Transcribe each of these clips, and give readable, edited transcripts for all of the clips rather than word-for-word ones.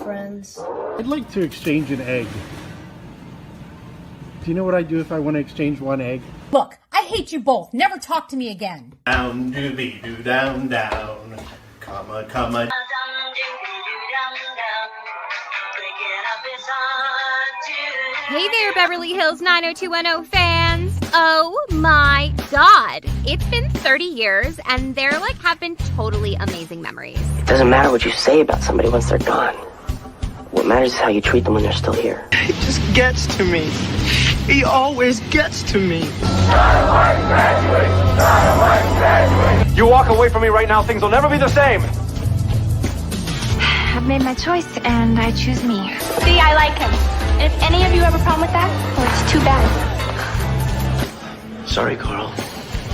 friends. I'd like to exchange an egg. Do you know what I'd do if I want to exchange one egg? Look, I hate you both. Never talk to me again. Down, doobie doo, down, down. Comma. Hey there, Beverly Hills 90210 fans. Oh my God. It's been 30 years and there have been totally amazing memories. It doesn't matter what you say about somebody once they're gone. What matters is how you treat them when they're still here. He just gets to me. He always gets to me. You walk away from me right now, things will never be the same. I've made my choice, and I choose me. See, I like him. If any of you have a problem with that, well, it's too bad. Sorry, Carl.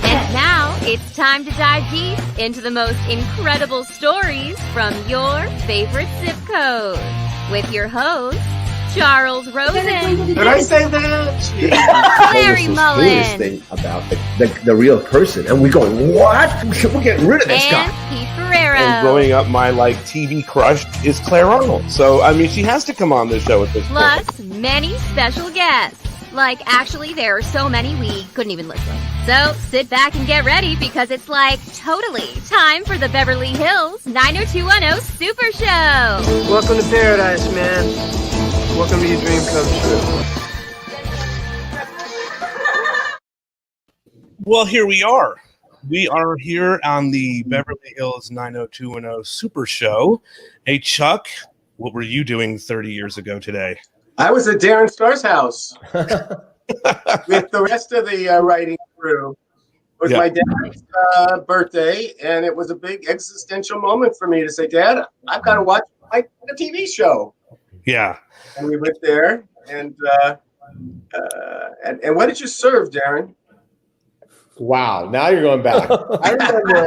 And now it's time to dive deep into the most incredible stories from your favorite zip code with your host, Charles Rosen. Did I say that? Larry Mullen. Thing about the real person, and we're going, what? We're getting rid of this guy. And Pete Ferrero. And growing up, my TV crush is Claire Arnold. So I mean, she has to come on the show at this point. Plus many special guests. Actually, there are so many we couldn't even list them. So sit back and get ready because it's totally time for the Beverly Hills 90210 Super Show. Welcome to paradise, man. Welcome to your dream come true. Well, here we are. We are here on the Beverly Hills 90210 Super Show. Hey, Chuck, what were you doing 30 years ago today? I was at Darren Starr's house with the rest of the writing crew. It was my dad's birthday, and it was a big existential moment for me to say, Dad, I've got to watch a TV show. Yeah. And we went there, and what did you serve, Darren? Wow, now you're going back. I remember.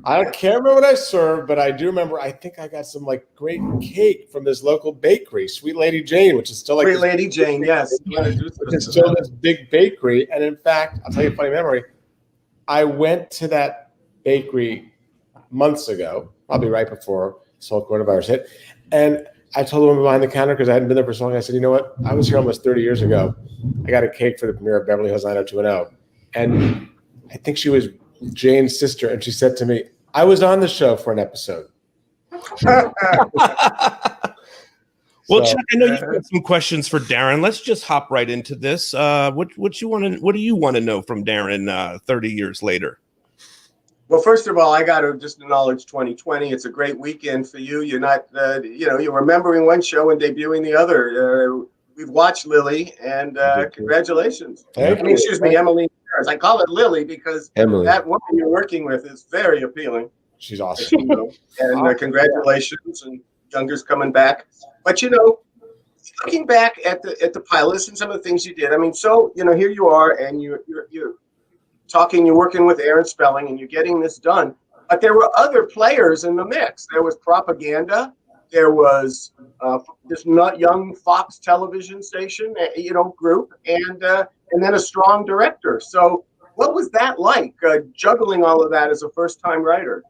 I can't remember what I served, but I do remember. I think I got some great cake from this local bakery, Sweet Lady Jane, which is still Sweet Lady Jane, yes. It's still this big bakery, and in fact, I'll tell you a funny memory. I went to that bakery months ago, probably right before this whole coronavirus hit, and I told the woman behind the counter, because I hadn't been there for so long, I said, you know what? I was here almost 30 years ago. I got a cake for the premiere of Beverly Hills 90210. And I think she was Jane's sister. And she said to me, I was on the show for an episode. Well, Chuck, I know you've got some questions for Darren. Let's just hop right into this. What do you want to know from Darren 30 years later? Well, first of all, I got to just acknowledge 2020. It's a great weekend for you. You're not, you're remembering one show and debuting the other. We've watched Lily, and congratulations. Excuse me, Emily. I call it Lily because Emily. That woman you're working with is very appealing. She's awesome. And congratulations, and Younger's coming back. But looking back at the pilots and some of the things you did, here you are, and you're talking, you're working with Darren Spelling, and you're getting this done. But there were other players in the mix. There was Propaganda. There was this young Fox television station, group, and then a strong director. So what was that like, juggling all of that as a first-time writer?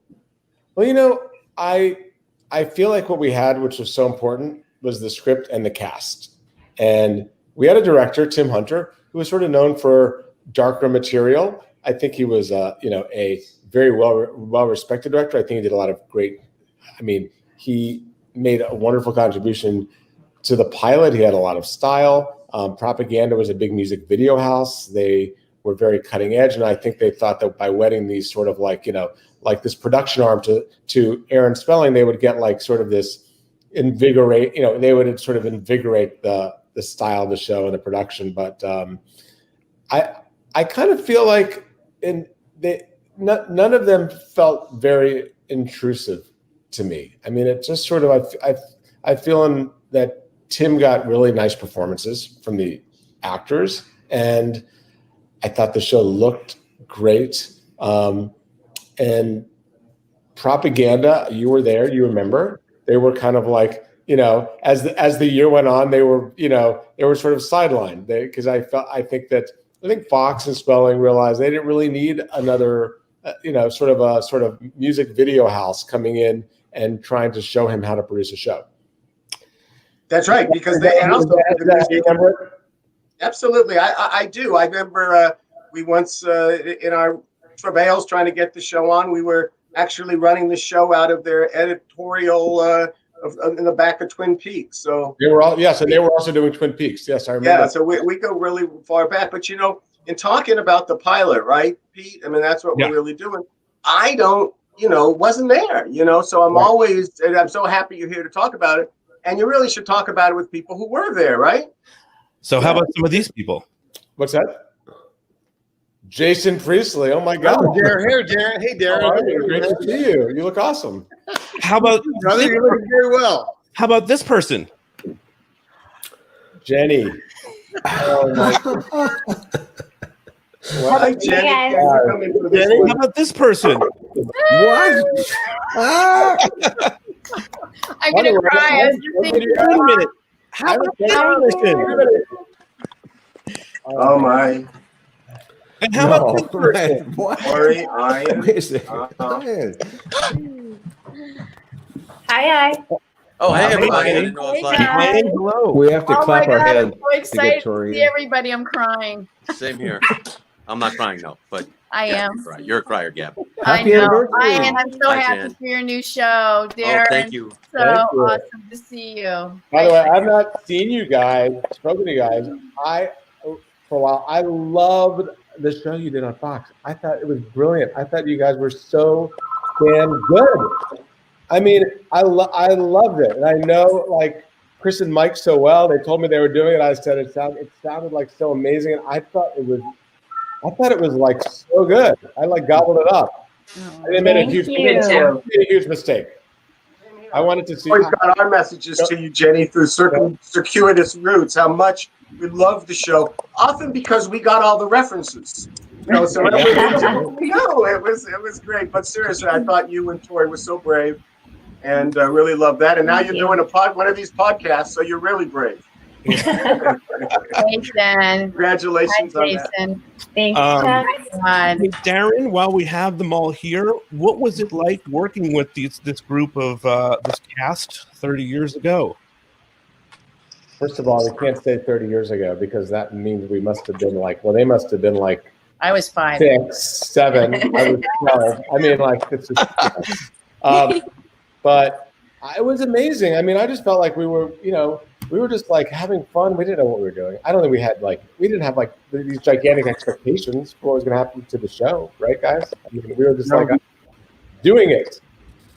Well, I feel like what we had, which was so important, was the script and the cast. And we had a director, Tim Hunter, who was sort of known for darker material. I think he was, a very well-respected director. I think he did a lot of great, he made a wonderful contribution to the pilot. He had a lot of style. Propaganda was a big music video house. They were very cutting edge. And I think they thought that by wedding these sort of this production arm to Darren Spelling, they would get sort of this invigorate, they would sort of invigorate the style of the show and the production. But I kind of feel like none of them felt very intrusive to me. It just sort of, I feel that Tim got really nice performances from the actors, and I thought the show looked great. And Propaganda, you were there, you remember, they were kind of as the year went on, they were sort of sidelined because I think Fox and Spelling realized they didn't really need another, sort of music video house coming in and trying to show him how to produce a show. That's right, because they also absolutely. I do. I remember we once in our travails trying to get the show on. We were actually running the show out of their editorial in the back of Twin Peaks. So they were and they were also doing Twin Peaks. Yes, I remember. Yeah, so we go really far back. But in talking about the pilot, right, Pete? I mean, that's what we're really doing. I don't, wasn't there, so I'm always, and I'm so happy you're here to talk about it. And you really should talk about it with people who were there, right? So how about some of these people? What's that? Jason Priestley. Oh my God. Oh, Darren. Hey, Darren. Great to see you. You look awesome. How about brother? You're looking very well. How about this person? Jennie. Oh my. Hi, Jennie. How about this person? What? I'm gonna cry. Wait a minute. How about this person? Oh my. And how about this person? Tori, Hi. Oh, hey, everybody. I didn't know it was live. Hello. We have to clap our hands. I'm so excited to see everybody. I'm crying. Same here. I'm not crying, no, but I am. You're a crier, Gab. I know. I'm so happy for your new show, Darren. Oh, thank you. So awesome to see you. By the way, I've not seen you guys, spoken to you guys. For a while, I loved the show you did on Fox. I thought it was brilliant. I thought you guys were so damn good. I mean, I loved it. And I know, like, Chris and Mike so well. They told me they were doing it. I said it sounded like so amazing. And I thought it was like so good. I like gobbled it up. And it made a huge mistake. I wanted to see. We got our messages to you, Jennie, through circuitous routes. How much we love the show, often because we got all the references. So it was great. But seriously, I thought you and Tori were so brave, and really love that. And now you're doing one of these podcasts, so you're really brave. Thanks, Dan. Congratulations on Jason. that. Thanks, Hey, Darren, while we have them all here, what was it like working with this group of this cast 30 years ago? First of all, we can't say 30 years ago because that means we must have been they must have been like I was 5. 6, 7. I was 12. I mean, like, it's just, but it was amazing. I mean, I just felt like we were just like having fun. We didn't know what we were doing. I don't think we didn't have like these gigantic expectations for what was going to happen to the show, right, guys? I mean, we were just like doing it,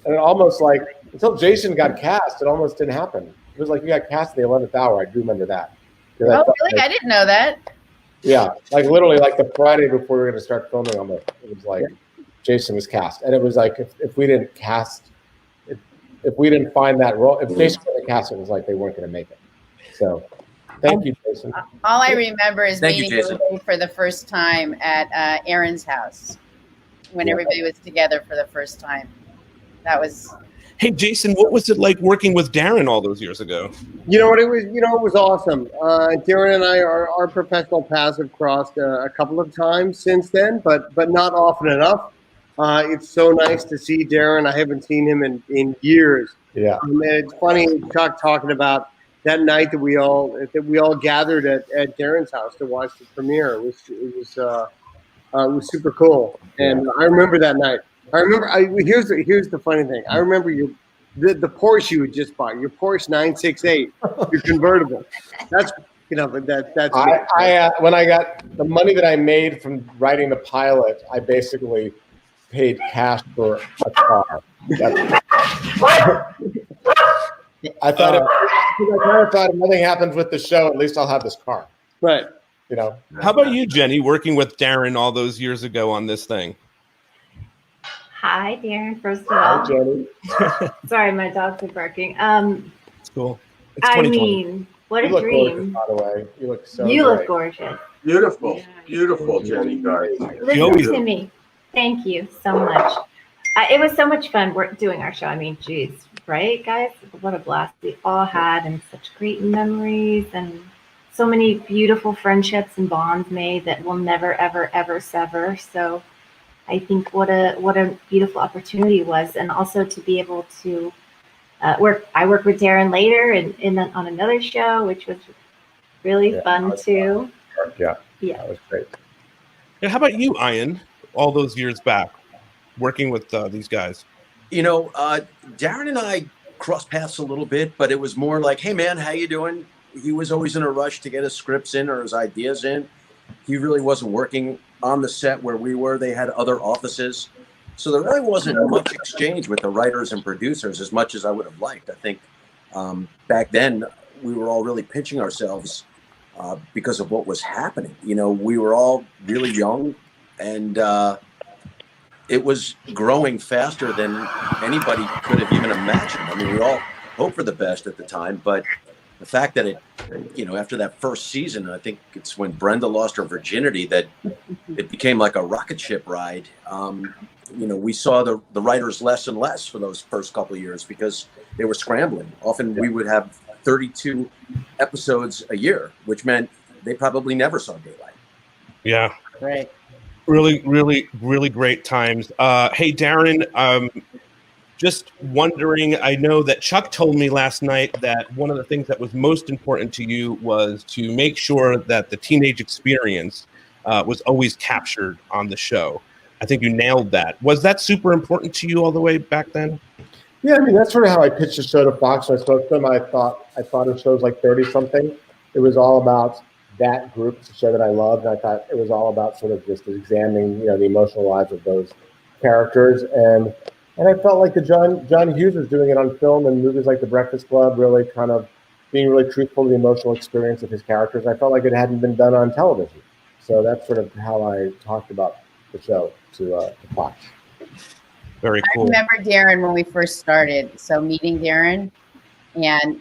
and it almost like until Jason got cast, it almost didn't happen. It was like you got cast at the 11th hour. I do remember that. Oh, really? I didn't know that. Yeah, like literally, like the Friday before we were going to start filming it was like Jason was cast, and it was like if we didn't cast, if we didn't find that role, if Jason wasn't cast, it was like they weren't going to make it. So, thank you, Jason. All I remember is meeting you for the first time at Aaron's house when everybody was together for the first time. That was. Hey, Jason, what was it like working with Darren all those years ago? You know what? It was awesome. Darren and I, our professional paths have crossed a couple of times since then, but not often enough. It's so nice to see Darren. I haven't seen him in years. Yeah. And it's funny, Chuck, talking about that night that we all gathered at Darren's house to watch the premiere. It was super cool, and I remember that night. I remember. Here's the funny thing. I remember the Porsche you had just bought, your Porsche 968, your convertible. That's that's. I when I got the money that I made from writing the pilot, I basically paid cash for a car. I thought if nothing happens with the show, at least I'll have this car. Right. How about you, Jennie, working with Darren all those years ago on this thing? Hi, Darren. First of all, hi, Jennie. Sorry, my dogs are barking. It's cool. It's I mean, what a dream! Gorgeous, by the way, you look so. You great. look gorgeous. Beautiful, Jennie Garth. Listen to me. Thank you so much. It was so much fun doing our show. I mean, geez, right, guys? What a blast we all had, and such great memories, and so many beautiful friendships and bonds made that will never, ever, ever sever. So I think what a beautiful opportunity it was, and also to be able to I worked with Darren later on another show, which was really fun too. Yeah, that was great. And how about you, Ian? All those years back, working with these guys. Darren and I crossed paths a little bit, but it was more like, "Hey, man, how you doing?" He was always in a rush to get his scripts in or his ideas in. He really wasn't working on the set where we were. They had other offices. So there really wasn't much exchange with the writers and producers as much as I would have liked. I think back then we were all really pinching ourselves because of what was happening. We were all really young, and it was growing faster than anybody could have even imagined. I mean, we all hoped for the best at the time, but the fact that after that first season, I think it's when Brenda lost her virginity, that it became like a rocket ship ride. We saw the writers less and less for those first couple of years because they were scrambling. Often we would have 32 episodes a year, which meant they probably never saw daylight. Yeah. Right. Really, really, really great times. Hey, Darren, just wondering, I know that Chuck told me last night that one of the things that was most important to you was to make sure that the teenage experience was always captured on the show. I think you nailed that. Was that super important to you all the way back then? Yeah, I mean, that's sort of how I pitched the show to Fox. When I spoke to them, I thought of shows like 30-something. It was all about that group. It's a show that I loved, and I thought it was all about sort of just examining, the emotional lives of those characters. And I felt like John Hughes was doing it on film and movies like The Breakfast Club, really kind of being really truthful to the emotional experience of his characters. I felt like it hadn't been done on television. So that's sort of how I talked about the show to Fox. Very cool. I remember Darren when we first started. So meeting Darren, and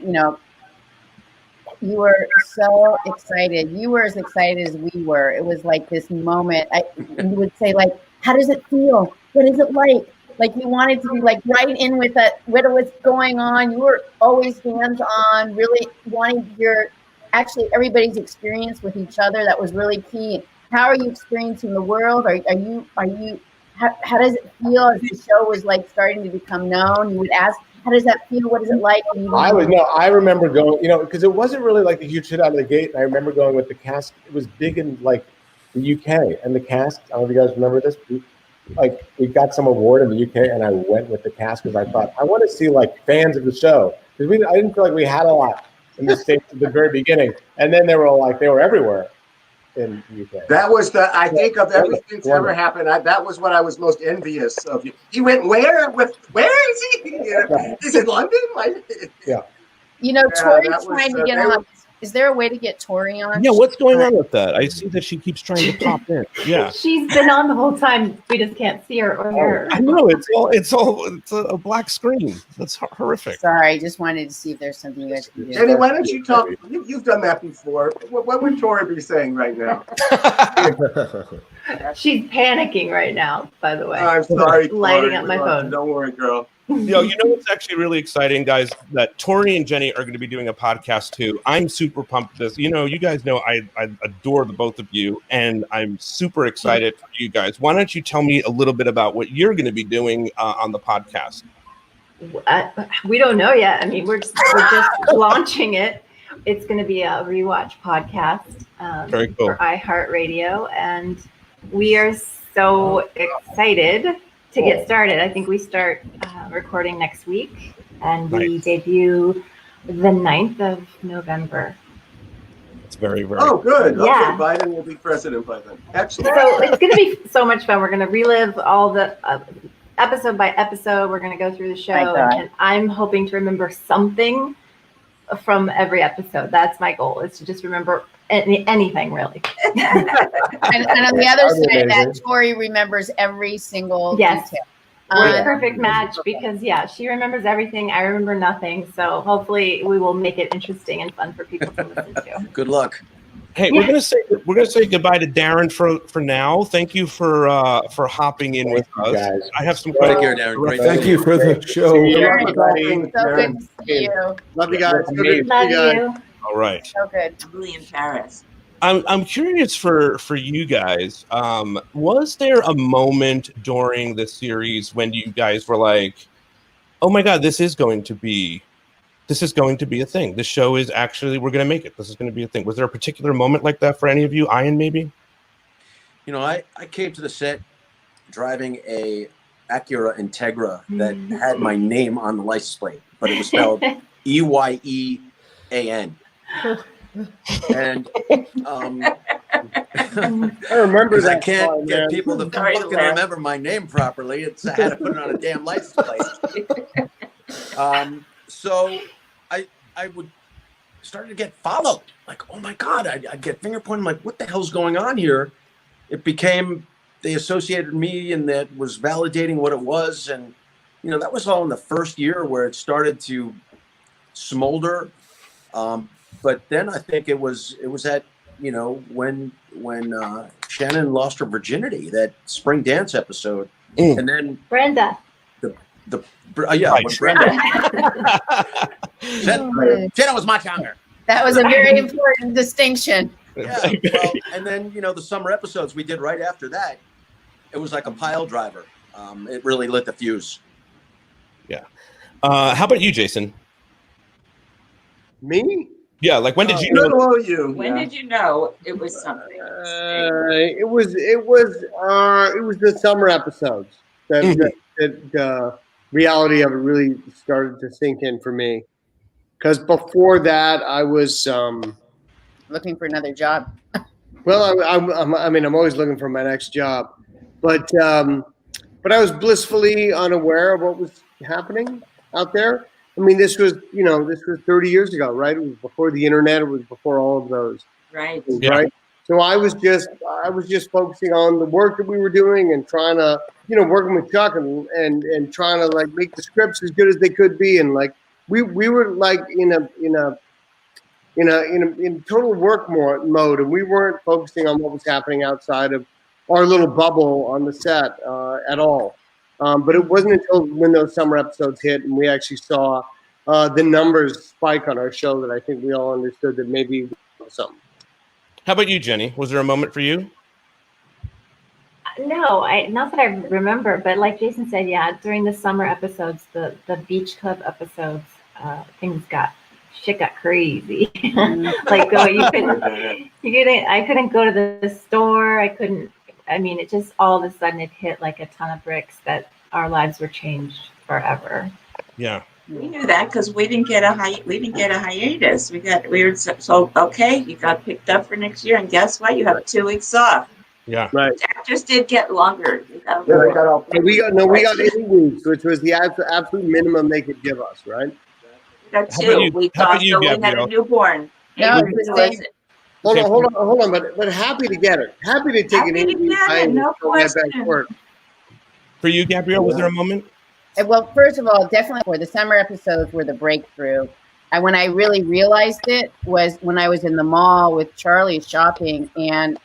you were so excited. You were as excited as we were. It was like this moment. You would say, like, "How does it feel? What is it like?" Like you wanted to be like right in with it, what was going on. You were always hands on, really wanting to hear actually everybody's experience with each other. That was really key. How are you experiencing the world? Are you? How does it feel as the show was like starting to become known? You would ask, how does that feel? What is it like? I remember going, because it wasn't really like a huge hit out of the gate. I remember going with the cast. It was big in like the UK, and the cast. I don't know if you guys remember this. We got some award in the UK, and I went with the cast because I thought I want to see like fans of the show, because I didn't feel like we had a lot in the States at the very beginning, and then they were everywhere in the UK. That was I think of everything that's ever happened. That was what I was most envious of. He went where? Where is he? He's in London. Yeah. Tori's trying to get on. Is there a way to get Tori on? Yeah, what's going on with that? I see that she keeps trying to pop in. Yeah, she's been on the whole time. We just can't see her or hear her. I know it's a black screen. That's horrific. Sorry, just wanted to see if there's something you guys can do. Jenny, why don't you talk? You've done that before. What would Tori be saying right now? She's panicking right now. By the way, I'm sorry. Lighting up my phone. Don't worry, girl. What's actually really exciting, guys, that Tori and Jenny are going to be doing a podcast too. I'm super pumped for this. You guys know I adore the both of you, and I'm super excited for you guys. Why don't you tell me a little bit about what you're going to be doing on the podcast? We don't know yet. I mean, we're just launching it. It's going to be a rewatch podcast Very cool. for iHeartRadio, and we are so excited to get started. I think we start recording next week, and we debut the 9th of November. It's very, very good. Yeah. Okay, Biden will be president by then. Excellent. So it's going to be so much fun. We're going to relive all the episode by episode. We're going to go through the show, and I'm hoping to remember something from every episode. That's my goal, is to just remember anything, really. and on the other side of that, Tori remembers every single detail. We're a perfect match because, she remembers everything. I remember nothing. So hopefully we will make it interesting and fun for people to listen to. Good luck. Hey, we're gonna say goodbye to Darren for now. Thank you for hopping in with us. Guys. I have some Take care, Darren. Great. Thank you for the show. So good to see you. Love you guys. Love you. All right. So good. in Paris. I'm curious for you guys. Was there a moment during the series when you guys were like, oh my God, this is going to be a thing. This show is actually, we're going to make it. This is going to be a thing. Was there a particular moment like that for any of you? Ian, maybe? You know, I came to the set driving a Acura Integra that had my name on the license plate, but it was spelled E-Y-E-A-N. And I remember that. I can't get people to fucking remember my name properly. I had to put it on a damn license plate. So I would start to get followed. Like, oh my God, I'd get finger pointing. Like, what the hell's going on here? It became, they associated me, and that was validating what it was. And, you know, that was all in the first year where it started to smolder. But then I think it was at, you know, when Shannon lost her virginity, that spring dance episode. And then Brenda. When Brenda. Jenna was much younger. That was a very important distinction. Yeah, well, and then, you know, the summer episodes we did right after that, it was like a pile driver. It really lit the fuse. Yeah. How about you, Jason? Me? Yeah, like when did you know? When did you know it was something? It was the summer episodes that the reality of it really started to sink in for me. Because before that, I was looking for another job. Well, I'm always looking for my next job, but I was blissfully unaware of what was happening out there. I mean, this was 30 years ago, right? It was before the internet. It was before all of those. Right. Things, right. So I was just focusing on the work that we were doing and trying to, you know, working with Chuck and trying to like make the scripts as good as they could be. And like, we were like in total work mode, and we weren't focusing on what was happening outside of our little bubble on the set at all. But it wasn't until when those summer episodes hit and we actually saw the numbers spike on our show that I think we all understood that maybe something. How about you, Jenny? Was there a moment for you? No, not that I remember, but like Jason said, yeah, during the summer episodes, the beach club episodes, shit got crazy. Like, I couldn't go to the store. It just all of a sudden it hit like a ton of bricks that our lives were changed forever. Yeah. We knew that because we didn't get a hiatus. We were so okay. You got picked up for next year, and guess what? You have 2 weeks off. Yeah, right. Actors did get longer. We got 8 weeks, which was the absolute minimum they could give us, right? We got 2 weeks off, so we had a newborn. No, hold on, but happy to get it. Happy to take an 8 week time no question. Back to work. For you, Gabrielle, was there a moment? Well, first of all, definitely for the summer episodes were the breakthrough. And when I really realized it was when I was in the mall with Charlie shopping, and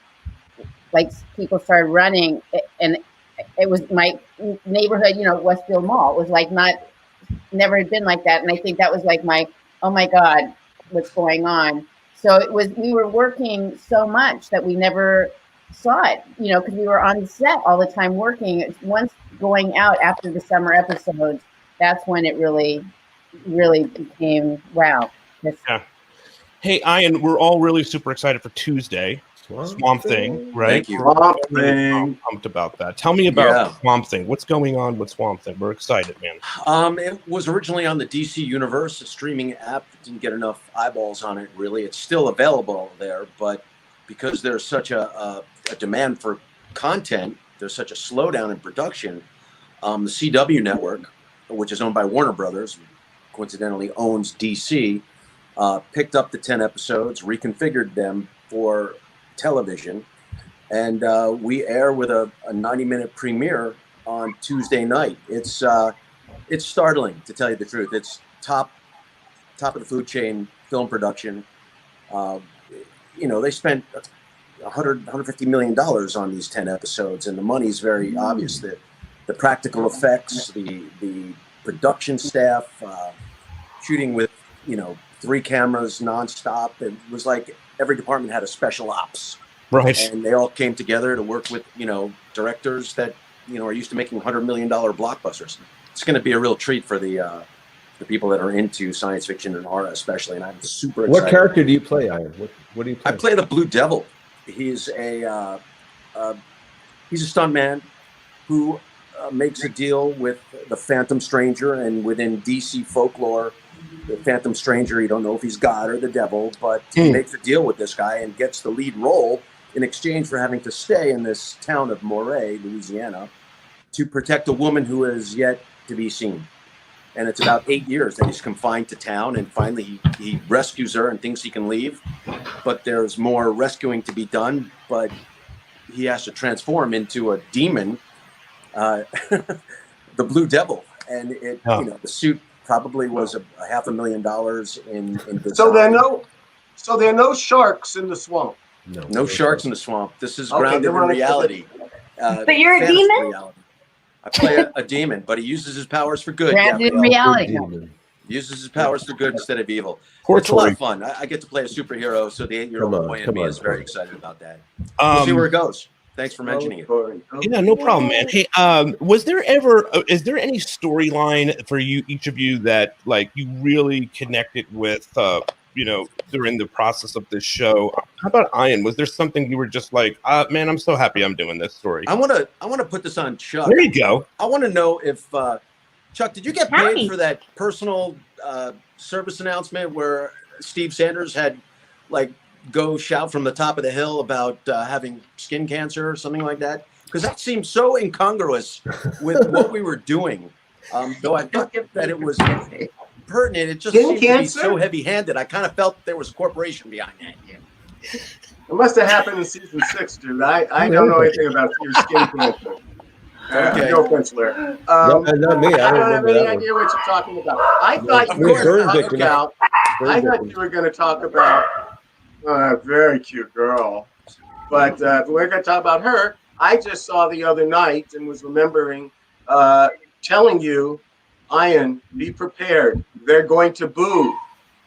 like people started running, and it was my neighborhood, you know, Westfield Mall. It was like never had been like that. And I think that was like oh my God, what's going on? So we were working so much that we never saw it, you know, because we were on set all the time working. Once going out after the summer episodes, that's when it really, really became wow. Yeah. Hey, Ian, we're all really super excited for Tuesday. Swamp Thing, right? Thank you. Swamp Thing. Pumped about that. Tell me about Swamp Thing. What's going on with Swamp Thing? We're excited, man. It was originally on the DC Universe, a streaming app. Didn't get enough eyeballs on it, really. It's still available there, but because there's such a demand for content, there's such a slowdown in production. The CW network, which is owned by Warner Brothers, coincidentally owns DC, picked up the 10 episodes, reconfigured them for television, and we air with a 90-minute premiere on Tuesday night. It's startling, to tell you the truth. It's top of the food chain film production. You know, they spent $150 million on these 10 episodes, and the money's very obvious. The practical effects, the production staff, shooting with, you know, 3 cameras nonstop. It was like every department had a special ops, right? And they all came together to work with, you know, directors that, you know, are used to making $100 million blockbusters. it's going to be a real treat for the people that are into science fiction and horror, especially. And I'm super excited. What character do you play, Iron? What do you play? I play the Blue Devil. He's a stunt man who makes a deal with the Phantom Stranger, and within DC folklore, the Phantom Stranger, you don't know if he's God or the devil, but he makes a deal with this guy and gets the lead role in exchange for having to stay in this town of Moray, Louisiana, to protect a woman who is yet to be seen. And it's about 8 years that he's confined to town, and finally he rescues her and thinks he can leave, but there's more rescuing to be done, but he has to transform into a demon, the Blue Devil, and it the suit probably was $500,000 in design. So there are no sharks in the swamp. No sharks in the swamp. This is grounded in reality. But you're a demon? Reality. I play a demon, but he uses his powers for good. Grounded in reality. Uses his powers for good instead of evil. Poor It's a lot Tori. of fun. I get to play a superhero, so the 8-year-old boy in me is very excited about that. We'll Um, see where it goes. Thanks for mentioning it. Yeah, no problem, man. Hey, is there any storyline for you, each of you, that like you really connected with, during the process of this show? How about Ian? Was there something you were just like, man, I'm so happy I'm doing this story? I want to put this on Chuck. There you go. I want to know if Chuck, did you get paid for that personal service announcement where Steve Sanders had like go shout from the top of the hill about having skin cancer or something like that? Because that seems so incongruous with what we were doing. Though I thought that it was pertinent, it just seemed to be so heavy-handed. I kind of felt there was a corporation behind that. It must have happened in season 6, dude. I don't know anything about your skin cancer. Okay. No offense, Larry. Not me. I don't have remember any that idea what you're talking about. I thought you were going to talk about a very cute girl. But we're going to talk about her. I just saw the other night and was remembering telling you, Ian, be prepared. They're going to boo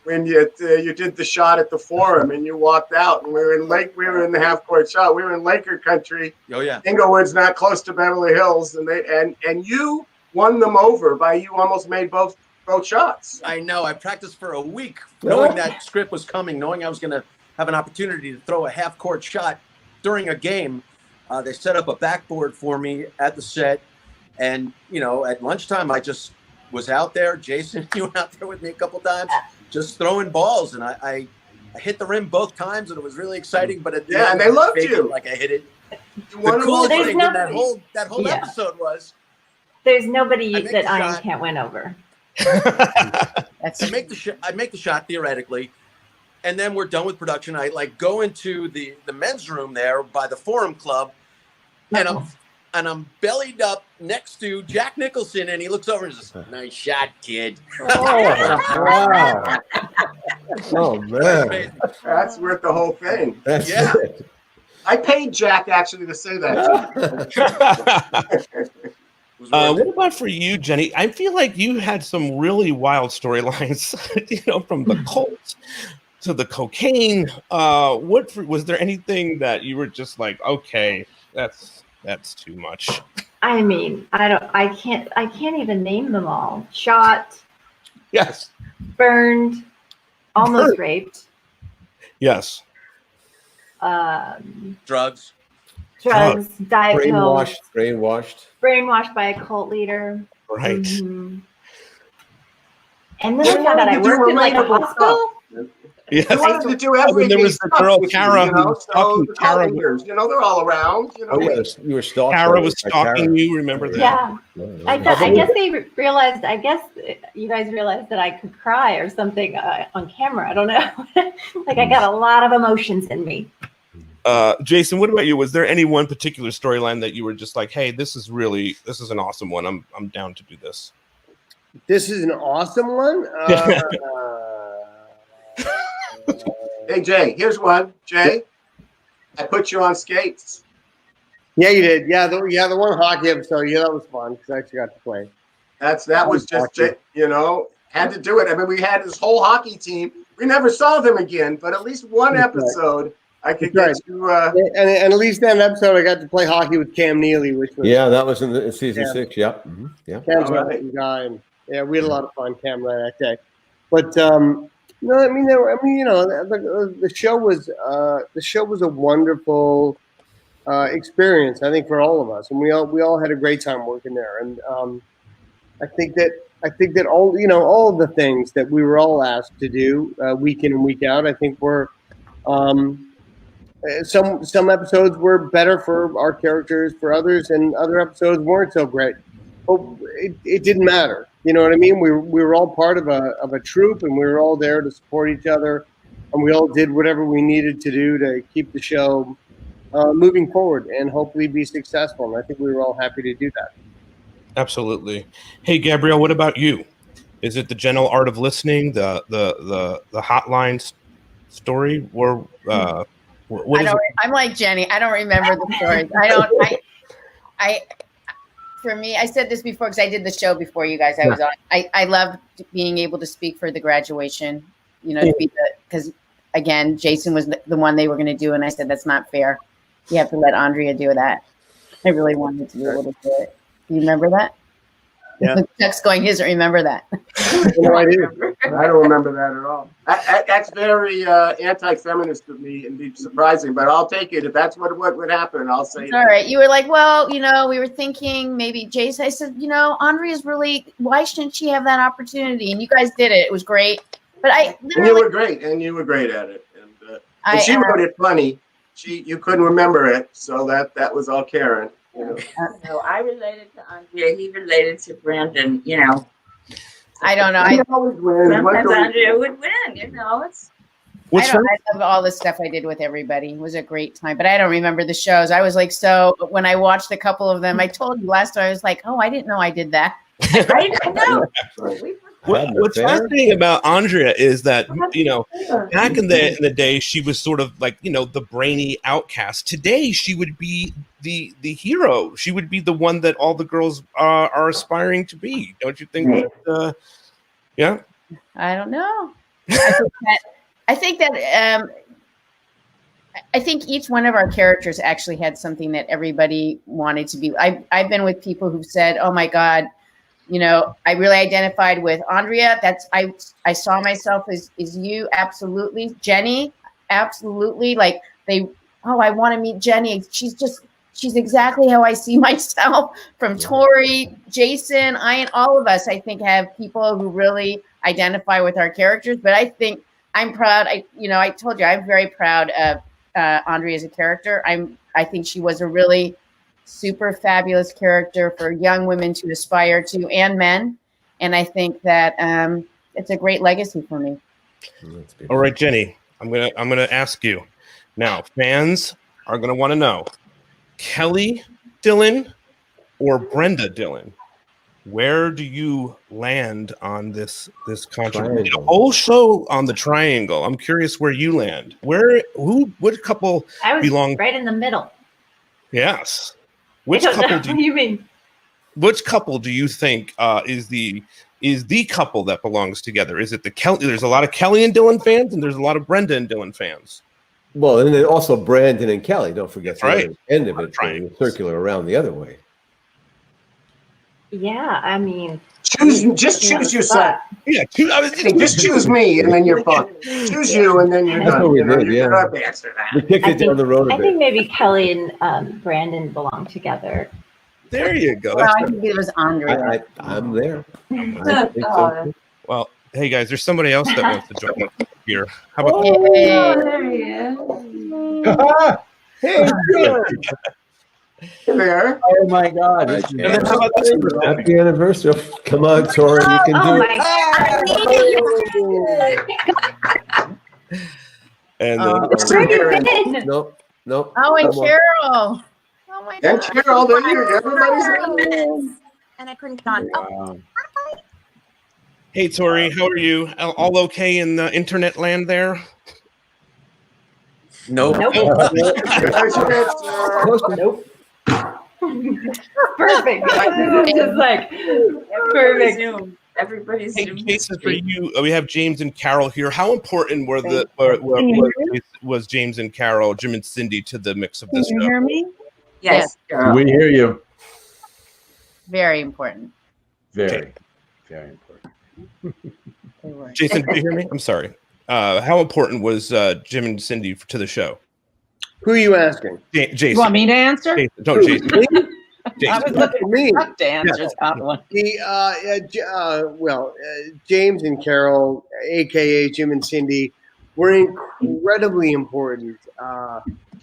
when you did the shot at the Forum and you walked out, and we were in the half-court shot. We were in Laker country. Oh yeah. Inglewood's not close to Beverly Hills, and you won them over by you almost made both shots. I know. I practiced for a week, knowing that script was coming, knowing I was going to have an opportunity to throw a half-court shot during a game. They set up a backboard for me at the set, and at lunchtime I just was out there. Jason, you were out there with me a couple times, just throwing balls, and I hit the rim both times, and it was really exciting. But at the end, and they loved you. you. Like I hit it. The Well, coolest there's thing in that nobody- whole episode was There's nobody I make that the Ian shot. can't win over. I make the shot theoretically, and then we're done with production. I like go into the men's room there by the Forum Club, and I'm bellied up next to Jack Nicholson, and he looks over and says, "Nice shot, kid." Wow. Oh man, that's worth the whole thing. That's Yeah. it. I paid Jack actually to say that. What about for you, Jenny? I feel like you had some really wild storylines, from the cult to the cocaine. Was there anything that you were just like, okay, that's too much? I mean, I can't even name them all. Shot, Yes. burned, almost raped. Yes. Drugs, diet pills, brainwashed by a cult leader. Right. Mhm. And then I found out I worked in like a hospital. Yes. You wanted to do And then everything. there was the girl, Kara, who was so stalking the Kara. leaders, they're all around. Oh yeah, you were stalking. Kara was stalking you. Remember that? Yeah. I guess they realized. I guess you guys realized that I could cry or something on camera. I don't know. Like I got a lot of emotions in me. Jason, what about you? Was there any one particular storyline that you were just like, hey, this is an awesome one. I'm down to do this. This is an awesome one. Hey, Jay, here's one. Jay, I put you on skates. Yeah, you did. Yeah, the one hockey episode. Yeah, that was fun because I actually got to play. That was just, had to do it. I mean, we had this whole hockey team. We never saw them again, but at least one episode I could get you. And at least that episode, I got to play hockey with Cam Neely, which was that was in season 6. Yep. Mm-hmm. Yeah. Cam's a good guy, and we had a lot of fun, Cam, that day. But no, I mean, the show was a wonderful experience, I think, for all of us, and we all had a great time working there. And I think that all of the things that we were all asked to do week in and week out, I think were some episodes were better for our characters, for others, and other episodes weren't so great. But it didn't matter. You know what I mean? We were all part of a troupe, and we were all there to support each other, and we all did whatever we needed to do to keep the show moving forward and hopefully be successful. And I think we were all happy to do that. Absolutely. Hey, Gabrielle, what about you? Is it the gentle art of listening, the hotline story, or what is it? I'm like Jenny. I don't remember the stories. For me, I said this before because I did the show before you guys. I was on. I loved being able to speak for the graduation. To be because again, Jason was the one they were going to do, and I said that's not fair. You have to let Andrea do that. I really wanted to be able to do it. Do you remember that? Yeah. Chuck's going. He doesn't remember that. No, I do. I don't remember that at all. That's very anti-feminist of me and be surprising, but I'll take it. If that's what would happen, I'll say it. All right. You were like, well, we were thinking maybe Jason. I said, Andrea's really, why shouldn't she have that opportunity? And you guys did it. It was great. But and you were great, and you were great at it. And she wrote it funny. You couldn't remember it, so that was all Karen. So I related to Andrea. He related to Brandon. I don't know. Sometimes Andrea would win. It's. I love all the stuff I did with everybody. It was a great time, but I don't remember the shows. I was like, when I watched a couple of them, I told you last time, I was like, oh, I didn't know I did that. I know. What's fascinating about Andrea is that back in the day she was sort of like the brainy outcast. Today she would be the hero. She would be the one that all the girls are aspiring to be. Don't you think? Yeah. I don't know. I think each one of our characters actually had something that everybody wanted to be. I've been with people who've said, "Oh my God." I really identified with Andrea. I saw myself as you. Absolutely. Jenny. Absolutely. Like I want to meet Jenny. She's exactly how I see myself. From Tori, Jason, all of us, I think, have people who really identify with our characters. But I think I'm proud. I told you, I'm very proud of Andrea as a character. I think she was a really super fabulous character for young women to aspire to, and men. And I think that it's a great legacy for me. All right, Jenny, I'm gonna ask you now. Fans are gonna want to know: Kelly Dillon or Brenda Dillon? Where do you land on this controversy? The whole show on the triangle. I'm curious where you land. What couple belong? Right in the middle. Yes. Which couple do you think is the couple that belongs together? Is it the Kelly? There's a lot of Kelly and Dylan fans, and there's a lot of Brenda and Dylan fans. Well, and then also Brandon and Kelly. Don't forget the right. End of it, circular around the other way. Yeah, I mean, choose yourself. Yeah, just choose me, and then you're fucked. Choose you, and then you're done. We kicked it down the road a I think maybe Kelly and Brandon belong together. There you go. I think it was Andrea. I'm there. Well, hey guys, there's somebody else that wants to join us here. How about there he is. Hey, there. Oh my God. Happy anniversary. Come on, Tori. You can do it. And nope. Oh, and Carol. Oh my God. And Carol, everybody's and I couldn't get on. Wow. Hey, Tori, how are you? All okay in the internet land there? Nope. Nope. Perfect. Just like perfect. Everybody's. Hey, Jason, for you, we have James and Carol here. How important were was James and Carol, Jim and Cindy, to the mix of this show? Can you hear me? Yes. We hear you. Very important. Very important. Jason, do you hear me? I'm sorry. How important was Jim and Cindy to the show? Who are you asking? Jason. You want me to answer? Jason, don't Jason. I was looking for me to answer that one. James and Carol, aka Jim and Cindy, were incredibly important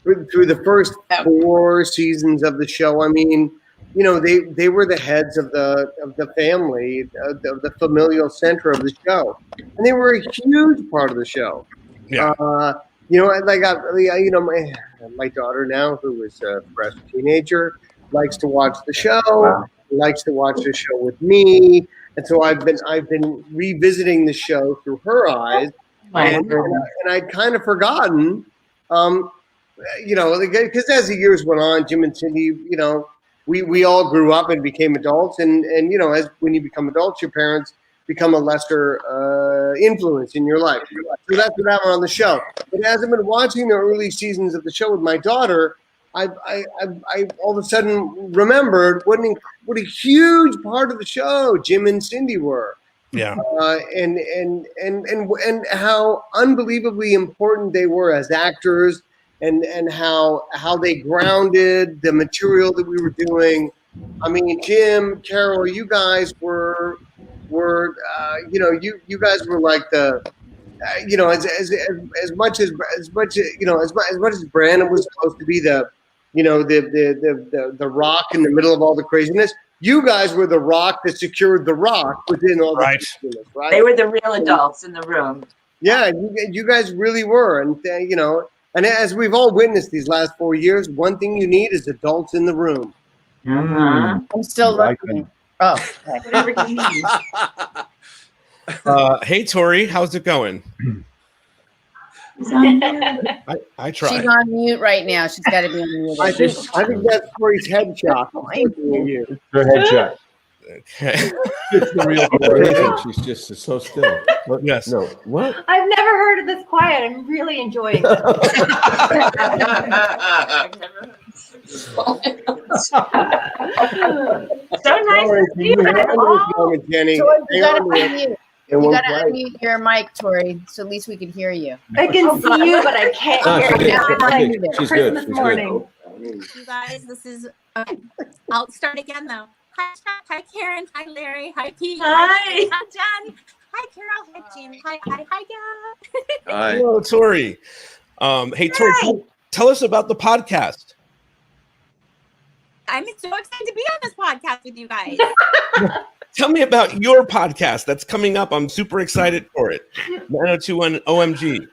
through the first 4 seasons of the show. I mean, you know, they were the heads of the family, of the familial center of the show, and they were a huge part of the show. Yeah. You know, like my daughter now, who is a fresh teenager, likes to watch the show. Likes to watch the show with me, and so I've been revisiting the show through her eyes, and I'd kind of forgotten, you know, because as the years went on, Jim and Cindy, you know, we all grew up and became adults, and you know, as when you become adults, your parents become a lesser influence in your life. So that's what happened on the show. But as I've been watching the early seasons of the show with my daughter, I all of a sudden remembered what a huge part of the show Jim and Cindy were. Yeah. And how unbelievably important they were as actors, and how they grounded the material that we were doing. I mean, Jim, Carol, you guys were you know, you guys were like the you know, as much as Brandon was supposed to be the, you know, the rock in the middle of all the craziness, you guys were the rock that secured the rock within all the craziness, right? They were the real adults in the room. Yeah, you guys really were, and you know, and as we've all witnessed these last 4 years, one thing you need is adults in the room. I'm still looking. Oh, whatever you need. Hey, Tori, how's it going? I try. She's on mute right now. She's got to be on mute. I think that's Tori's headshot. Her headshot. Okay. It's the real Tori. She's just so still. What? Yes. No. What? I've never heard of this quiet. I'm really enjoying it. So nice to see you all. Jenny. Tori, you got to unmute. You got to unmute your mic, Tori, so at least we can hear you. I can see you, but I can't hear you. She's Christmas good. morning. You guys, this is okay. I'll start again though. Hi, Chuck. Hi, Karen. Hi, Larry. Hi, Pete. Hi. Hi, Jen. Hi, Carol. Hi, Jim. Hi, Gail. Hi. Hello, Tori. Hey, Tori, tell us about the podcast. I'm so excited to be on this podcast with you guys. Tell me about your podcast that's coming up. I'm super excited for it. 9021 OMG.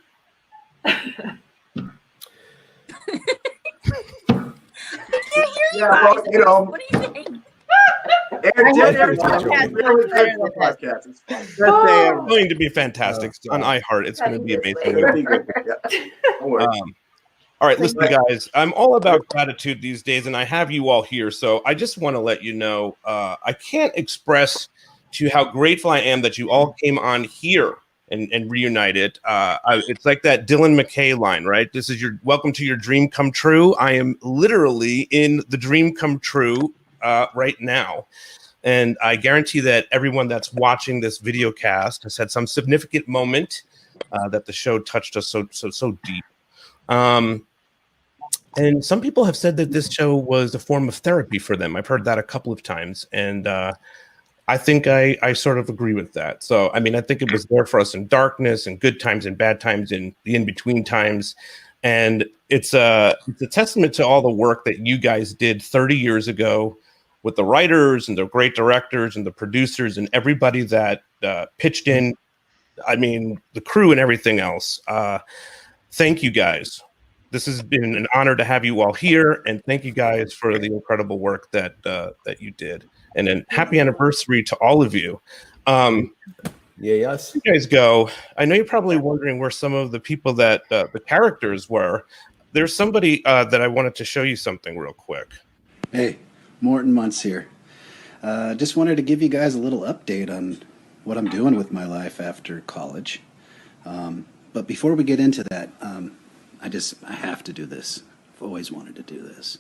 Well, you know. What do you think? It's going to be fantastic on iHeart. It's going to be amazing. All right, listen, guys. I'm all about gratitude these days, and I have you all here. So I just want to let you know I can't express to you how grateful I am that you all came on here and reunited. It's like that Dylan McKay line, right? This is your welcome to your dream come true. I am literally in the dream come true right now. And I guarantee that everyone that's watching this video cast has had some significant moment that the show touched us so deep. And some people have said that this show was a form of therapy for them. I've heard that a couple of times. And I think I sort of agree with that. So, I mean, I think it was there for us in darkness and good times and bad times and the in-between times. And it's a testament to all the work that you guys did 30 years ago with the writers and the great directors and the producers and everybody that pitched in. I mean, the crew and everything else. Thank you, guys. This has been an honor to have you all here, and thank you guys for the incredible work that you did. And then happy anniversary to all of you. Yes. You guys go. I know you're probably wondering where some of the people that the characters were. There's somebody that I wanted to show you something real quick. Hey, Morton Muntz here. Just wanted to give you guys a little update on what I'm doing with my life after college. But before we get into that, I have to do this. I've always wanted to do this.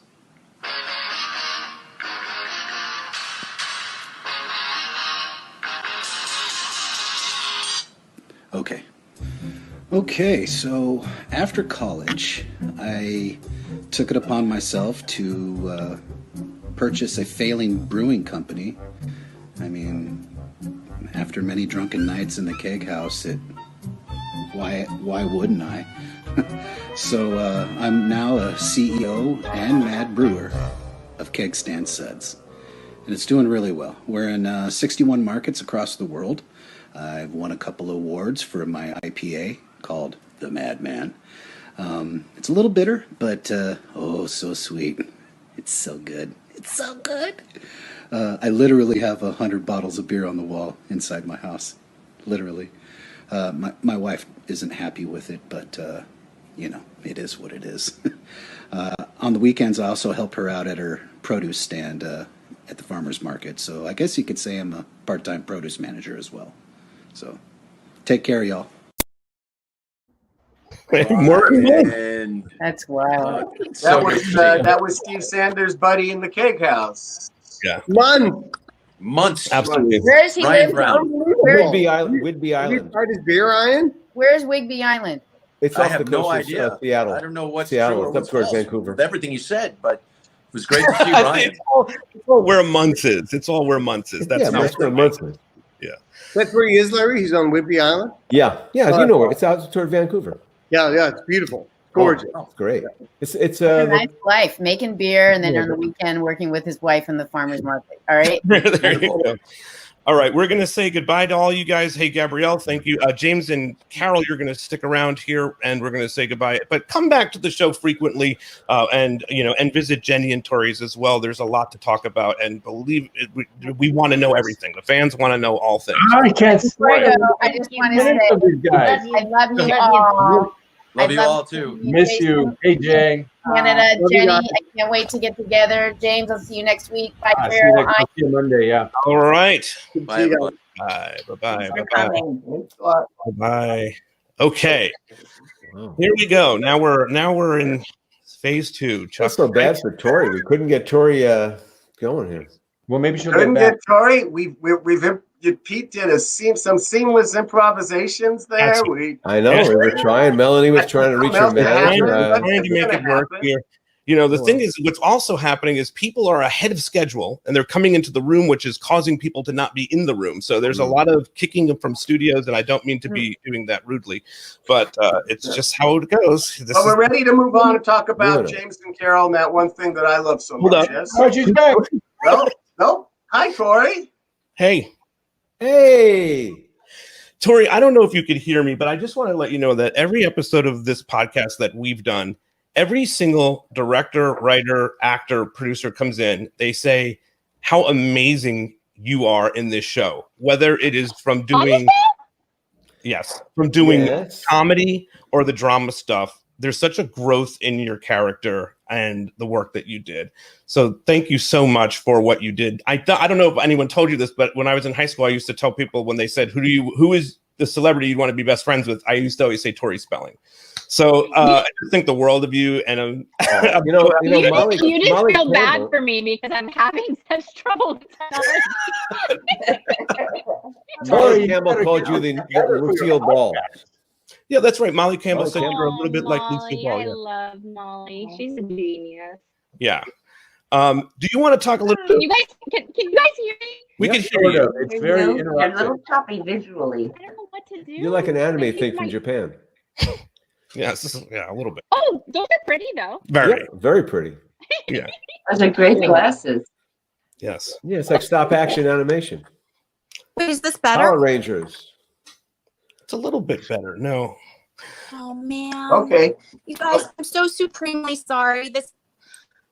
Okay, so after college, I took it upon myself to purchase a failing brewing company. I mean, after many drunken nights in the keg house, why wouldn't I? So I'm now a CEO and mad brewer of Keg Stand Suds, and it's doing really well. We're in 61 markets across the world. I've won a couple of awards for my IPA called The Madman. It's a little bitter, but oh, so sweet. It's so good. It's so good. I literally have 100 bottles of beer on the wall inside my house. Literally. My wife isn't happy with it, but, it is what it is. On the weekends, I also help her out at her produce stand at the farmer's market. So I guess you could say I'm a part-time produce manager as well. So take care, y'all. And That's wild. That was Steve Sanders' buddy in the keg house. Yeah. Months. Absolutely. Where is he Ryan live? Brown. Whidbey Island. Have you tried his beer, Ryan? Where's Whidbey Island? It's I off have the no coast idea. of Seattle. I don't know what's Seattle. true or It's up what's towards false Vancouver. with everything you said, but it was great to see Ryan. It's all where Muntz is. It's all where Muntz is. That's That's where Muntz is. Yeah. That's where he is, Larry? He's on Whidbey Island? Yeah, you know where. It's out toward Vancouver. Yeah, it's beautiful. Gorgeous. Oh, it's great. It's a nice life, making beer, and then on the weekend working with his wife in the farmer's market. All right. There you go. All right, we're going to say goodbye to all you guys. Hey, Gabrielle, thank you. James and Carol, you're going to stick around here, and we're going to say goodbye. But come back to the show frequently, and visit Jennie and Tori's as well. There's a lot to talk about, and believe it, we want to know everything. The fans want to know all things. I can't stand it. I just want to say, I love you all. Love you all too. Miss you. Hey, Jay. Canada, Jennie, I can't wait to get together. James, I'll see you next week. Bye, See Carol. you Monday, yeah. All right. Bye, everyone. Bye. Bye. Bye. Bye. Okay. Here we go. Now we're in phase 2. Chuck, That's so bad for Tori. We couldn't get Tori going here. Well, maybe she'll Couldn't get back. get Tori. Pete did some seamless improvisations there. I know. We were trying. Melanie was trying to reach her manager. Trying to make it work here. The thing is, what's also happening is people are ahead of schedule and they're coming into the room, which is causing people to not be in the room. So there's a lot of kicking from studios, and I don't mean to be doing that rudely, but it's just how it goes. But we're ready to move on and talk about James and Carol and that one thing that I love so much. Yes? What'd you say? Well, no. Hi, Tori. Hey, Tori, I don't know if you could hear me, but I just want to let you know that every episode of this podcast that we've done, every single director, writer, actor, producer comes in, they say how amazing you are in this show, whether it is from doing comedy or the drama stuff. There's such a growth in your character and the work that you did. So thank you so much for what you did. I don't know if anyone told you this, but when I was in high school, I used to tell people when they said, who is the celebrity you want to be best friends with? I used to always say Tori Spelling. So I just think the world of you, and Molly, you just Molly feel bad Campbell. for me because I'm having such trouble with Molly Campbell called you the Lucille Ball. Yeah, that's right. Molly Campbell said Oh, you're a little bit like Molly, Lucille Ball. I love Molly. She's a genius. Yeah. Do you want to talk a little bit? Can you guys hear me? We can hear you. It's very You're a interruptive. little choppy visually. I don't know what to do. You're like an anime thing from Japan. Yes, a little bit. Oh, those are pretty though. Very pretty. Yeah. Those are great glasses. Yes. Yeah, it's like stop action animation. Wait, is this better? Power Rangers. It's a little bit better. No. Oh man. Okay. You guys, I'm so supremely sorry.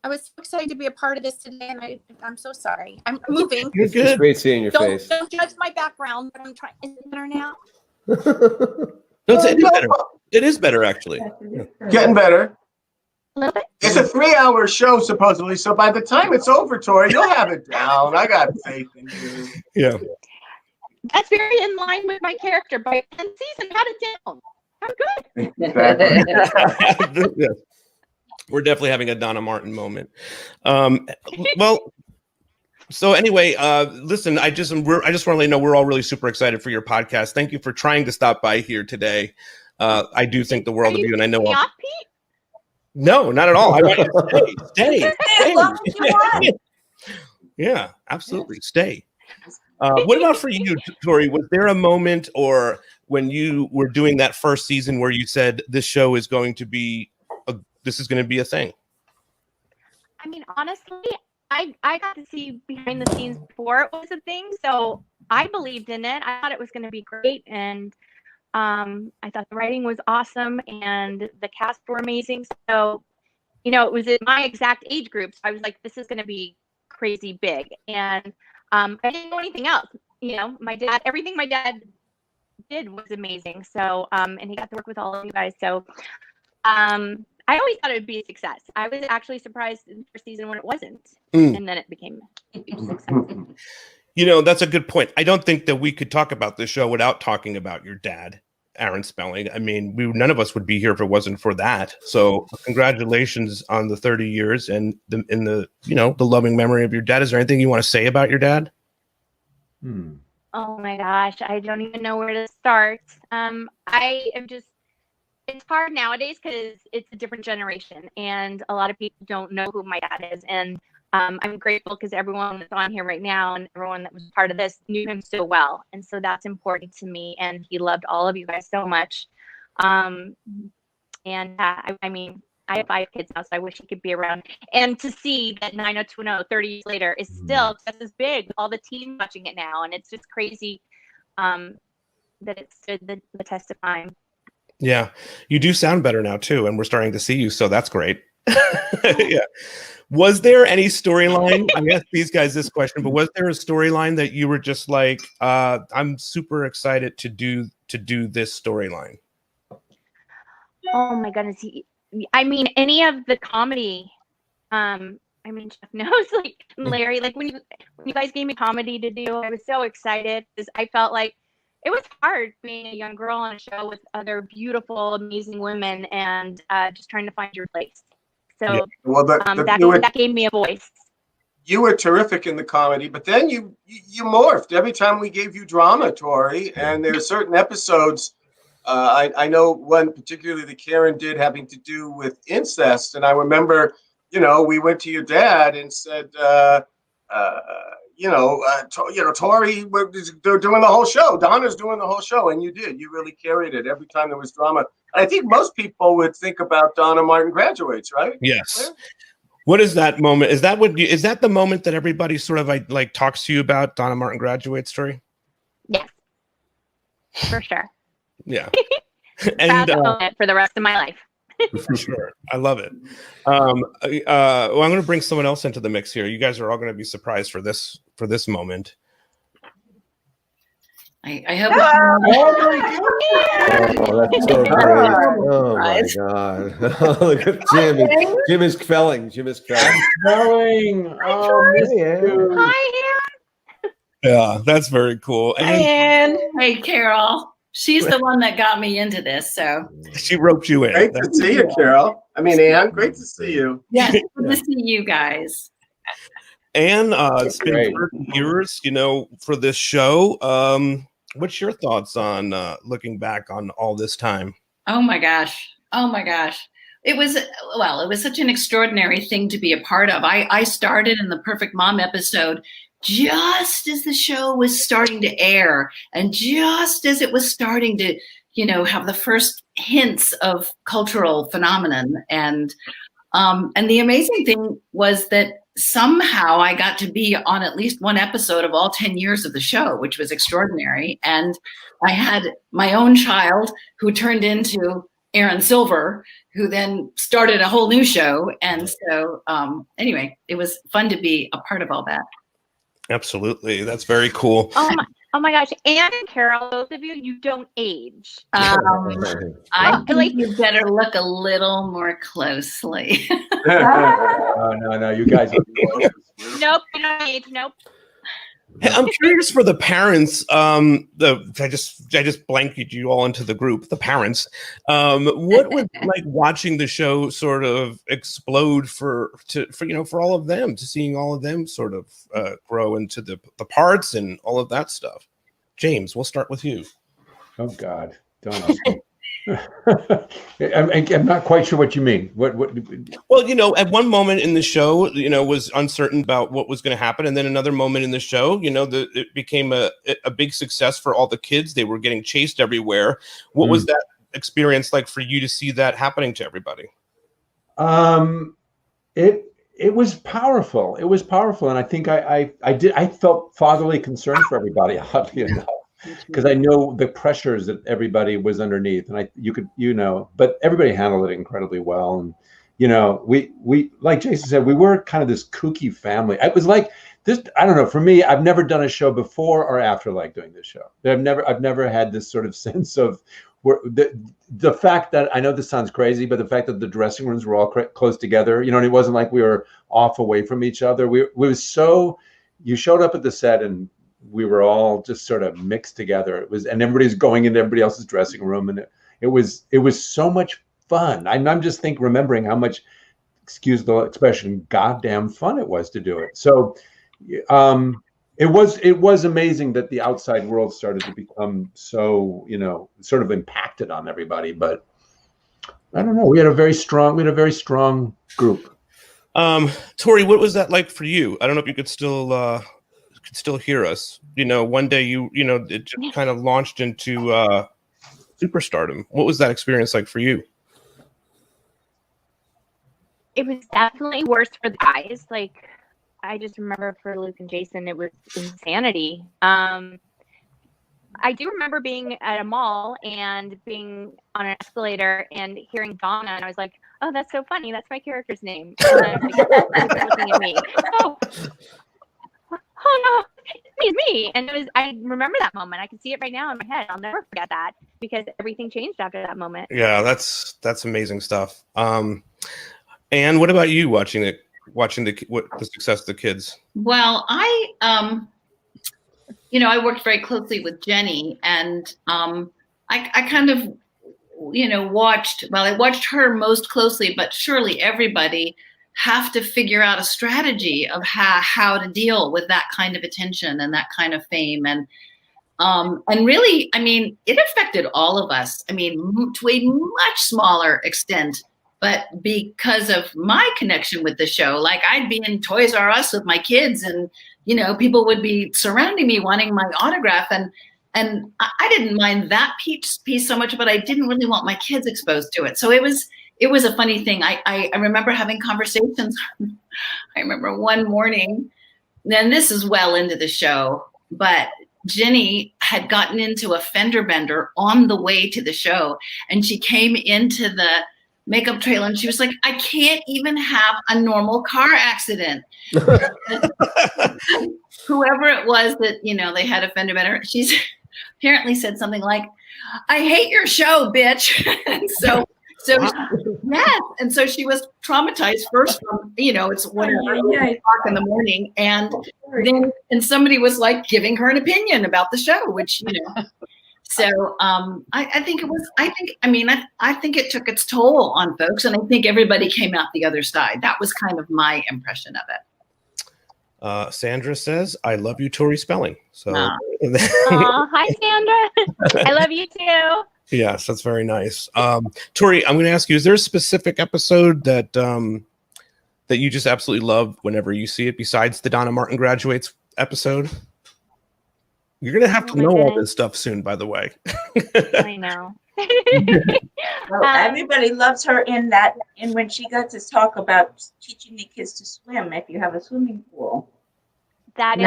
I was so excited to be a part of this today, and I'm so sorry. I'm moving. You're It's good. great seeing your face. Don't judge my background, but I'm trying. Is it better now? No, it is better. It is better, actually. Getting better. A little bit. It's a 3-hour show, supposedly. So by the time it's over, Tori, you'll have it down. I got faith in you. Yeah. That's very in line with my character. By 10th season, had it down. I'm good. Yes. We're definitely having a Donna Martin moment. Well, so anyway, listen, I just want to let you know we're all really super excited for your podcast. Thank you for trying to stop by here today. I do think the world of you, and I know. No, not at all. I want you to stay. Yeah, absolutely, stay. What about for you, Tori? Was there a moment, or when you were doing that first season, where you said this show is going to be this is going to be a thing? I mean, honestly, I got to see behind the scenes before it was a thing, so I believed in it. I thought it was going to be great, and I thought the writing was awesome, and the cast were amazing. So, it was in my exact age group. So I was like, this is going to be crazy big, and I didn't know anything else. My dad, everything my dad did was amazing. So, and he got to work with all of you guys. So, I always thought it would be a success. I was actually surprised in the first season when it wasn't. And then it became a huge success. That's a good point. I don't think that we could talk about this show without talking about your dad, Darren Spelling. I mean, none of us would be here if it wasn't for that. So congratulations on the 30 years and the loving memory of your dad. Is there anything you want to say about your dad? Oh my gosh, I don't even know where to start. It's hard nowadays because it's a different generation and a lot of people don't know who my dad is. And I'm grateful because everyone that's on here right now and everyone that was part of this knew him so well. And so that's important to me. And he loved all of you guys so much. I mean, I have 5 kids now, so I wish he could be around. And to see that 90210 30 years later is still just as big, all the teens watching it now. And it's just crazy that it stood the test of time. Yeah, you do sound better now too, and we're starting to see you, so that's great. Yeah. Was there any storyline? I'm gonna ask these guys this question, but was there a storyline that you were just like, I'm super excited to do this storyline? Oh my goodness! I mean, any of the comedy. Jeff knows, like Larry, like when you guys gave me comedy to do, I was so excited because I felt like. It was hard being a young girl on a show with other beautiful, amazing women and just trying to find your place. So yeah. Well, that gave me a voice. You were terrific in the comedy, but then you morphed every time we gave you drama, Tori. And there are certain episodes. I know one particularly that Karen did having to do with incest. And I remember, we went to your dad and said, Tori, they're doing the whole show. Donna's doing the whole show, and you did. You really carried it every time there was drama. I think most people would think about Donna Martin Graduates, right? Yes. What is that moment? Is that the moment that everybody sort of like talks to you about Donna Martin Graduates story? Yes, for sure. Yeah, and for the rest of my life. For sure. I love it. Well, I'm going to bring someone else into the mix here. You guys are all going to be surprised for this moment. I hope. Oh, that's so great. Oh my God. Look at Jim. Jim is felling. Felling. Oh, Hi, Ann. Yeah, that's very cool. And hey, Carol. She's the one that got me into this, so she roped you in. Great to see you, Carol. Ann, great to see you. Yeah, good to see you guys. Ann, it's been 30 years, for this show. What's your thoughts on looking back on all this time? Oh my gosh. It was such an extraordinary thing to be a part of. I started in the Perfect Mom episode just as the show was starting to air and just as it was starting to, have the first hints of cultural phenomenon. And the amazing thing was that somehow I got to be on at least one episode of all 10 years of the show, which was extraordinary. And I had my own child who turned into Aaron Silver, who then started a whole new show. And so anyway, it was fun to be a part of all that. Absolutely. That's very cool. Oh my gosh. Ann and Carol, both of you don't age. I think you better look a little more closely. No, you guys. Nope, you don't age. Nope. Hey, I'm curious for the parents. I just blanked you all into the group. The parents. What was it like watching the show sort of explode for all of them, to seeing all of them sort of grow into the parts and all of that stuff? James, we'll start with you. Oh God, don't. I'm not quite sure what you mean. What? Well, at one moment in the show, was uncertain about what was going to happen, and then another moment in the show, it became a big success for all the kids. They were getting chased everywhere. What was that experience like for you to see that happening to everybody? It was powerful. It was powerful, and I think I felt fatherly concern for everybody, oddly enough. Because I know the pressures that everybody was underneath, and but everybody handled it incredibly well. And we like Jason said, we were kind of this kooky family. It was like this. I don't know. For me, I've never done a show before or after like doing this show. I've never had this sort of sense of the fact that, I know this sounds crazy, but the fact that the dressing rooms were all close together. And it wasn't like we were off away from each other. You showed up at the set and we were all just sort of mixed together. And everybody's going into everybody else's dressing room, and it was so much fun. I'm just remembering how much, excuse the expression, goddamn fun it was to do it. So it was amazing that the outside world started to become so, sort of impacted on everybody. But I don't know. We had a very strong group. Tori, what was that like for you? I don't know if you could still hear us. One day it just kind of launched into superstardom. What was that experience like for you? It was definitely worse for the guys. Like, I just remember for Luke and Jason, it was insanity. I do remember being at a mall and being on an escalator and hearing Donna, and I was like, oh, that's so funny. That's my character's name. And then looking at me. Oh no, it's me. And I remember that moment. I can see it right now in my head. I'll never forget that because everything changed after that moment. Yeah, that's amazing stuff. And what about you watching the success of the kids? Well, I worked very closely with Jennie, and I kind of, watched her most closely, but surely everybody have to figure out a strategy of how to deal with that kind of attention and that kind of fame. And really, it affected all of us. To a much smaller extent, but because of my connection with the show, like I'd be in Toys R Us with my kids and, people would be surrounding me wanting my autograph. And I didn't mind that piece so much, but I didn't really want my kids exposed to it. So it was a funny thing. I remember having conversations. I remember one morning, and this is well into the show, but Jennie had gotten into a fender bender on the way to the show, and she came into the makeup trailer and she was like, I can't even have a normal car accident. Whoever it was that, they had a fender bender, she's apparently said something like, I hate your show, bitch. And so yes, and so she was traumatized first from, it's whatever, 8:00 in the morning, and somebody was like giving her an opinion about the show, which So I think it took its toll on folks, and I think everybody came out the other side. That was kind of my impression of it. Sandra says, "I love you, Tori Spelling." So, hi, Sandra. I love you too. Yes, that's very nice. Tori, I'm going to ask you: is there a specific episode that you just absolutely love whenever you see it, besides the Donna Martin Graduates episode? You're going to have to know all this stuff soon, by the way. I know. Well, everybody loves her in when she got to talk about teaching the kids to swim if you have a swimming pool. That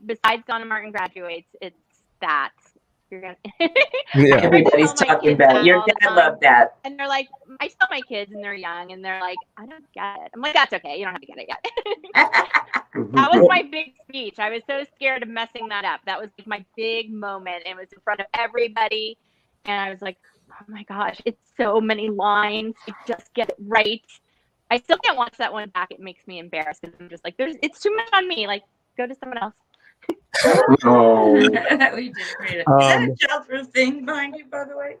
besides Donna Martin Graduates, it's that. You're gonna Yeah. Everybody's talking about it. Your dad loved that. And they're like, I tell my kids and they're young and they're like, I don't get it. I'm like, that's okay. You don't have to get it yet. That was my big speech. I was so scared of messing that up. That was like my big moment. It was in front of everybody. And I was like, oh my gosh, it's so many lines. I just get it right. I still can't watch that one back. It makes me embarrassed because I'm just like, it's too much on me. Like, go to someone else. No. We did great. Is that a childproof thing behind you, by the way?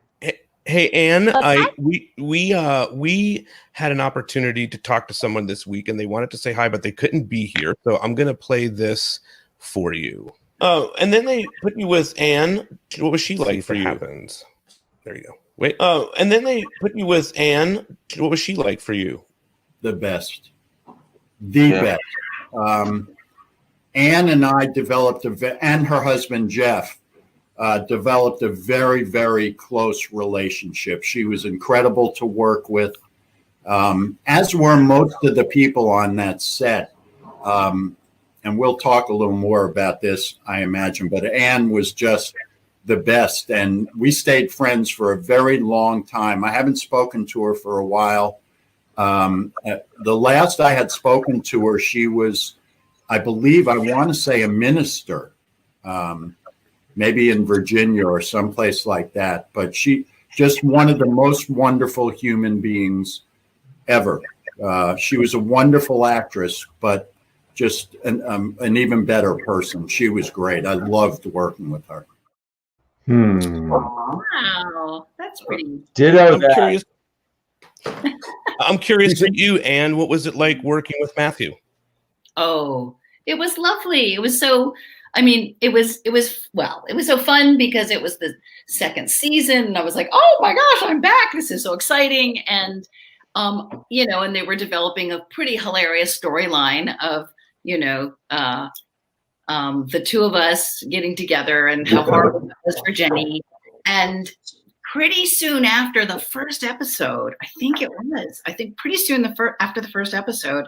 Hey, Anne, we had an opportunity to talk to someone this week, and they wanted to say hi, but they couldn't be here. So I'm going to play this for you. Oh, and then they put you with Anne. What was she like for you? Happens. There you go. Wait. Oh, and then they put you with Anne. What was she like for you? The best. The best. Anne and I developed, and her husband, Jeff, developed a very, very close relationship. She was incredible to work with, as were most of the people on that set. And we'll talk a little more about this, I imagine, but Anne was just the best. And we stayed friends for a very long time. I haven't spoken to her for a while. The last I had spoken to her, she was, I believe, I want to say a minister, maybe in Virginia or someplace like that. But she just one of the most wonderful human beings ever. She was a wonderful actress, but just an even better person. She was great. I loved working with her. Wow, that's pretty. Ditto. I'm curious for you, Anne. What was it like working with Matthew? Oh, it was lovely. It was so. I mean, it was so fun because it was the second season, and I was like, oh my gosh, I'm back! This is so exciting, and and they were developing a pretty hilarious storyline of the two of us getting together and how hard it was for Jennie. And pretty soon after the first episode, pretty soon after the first episode,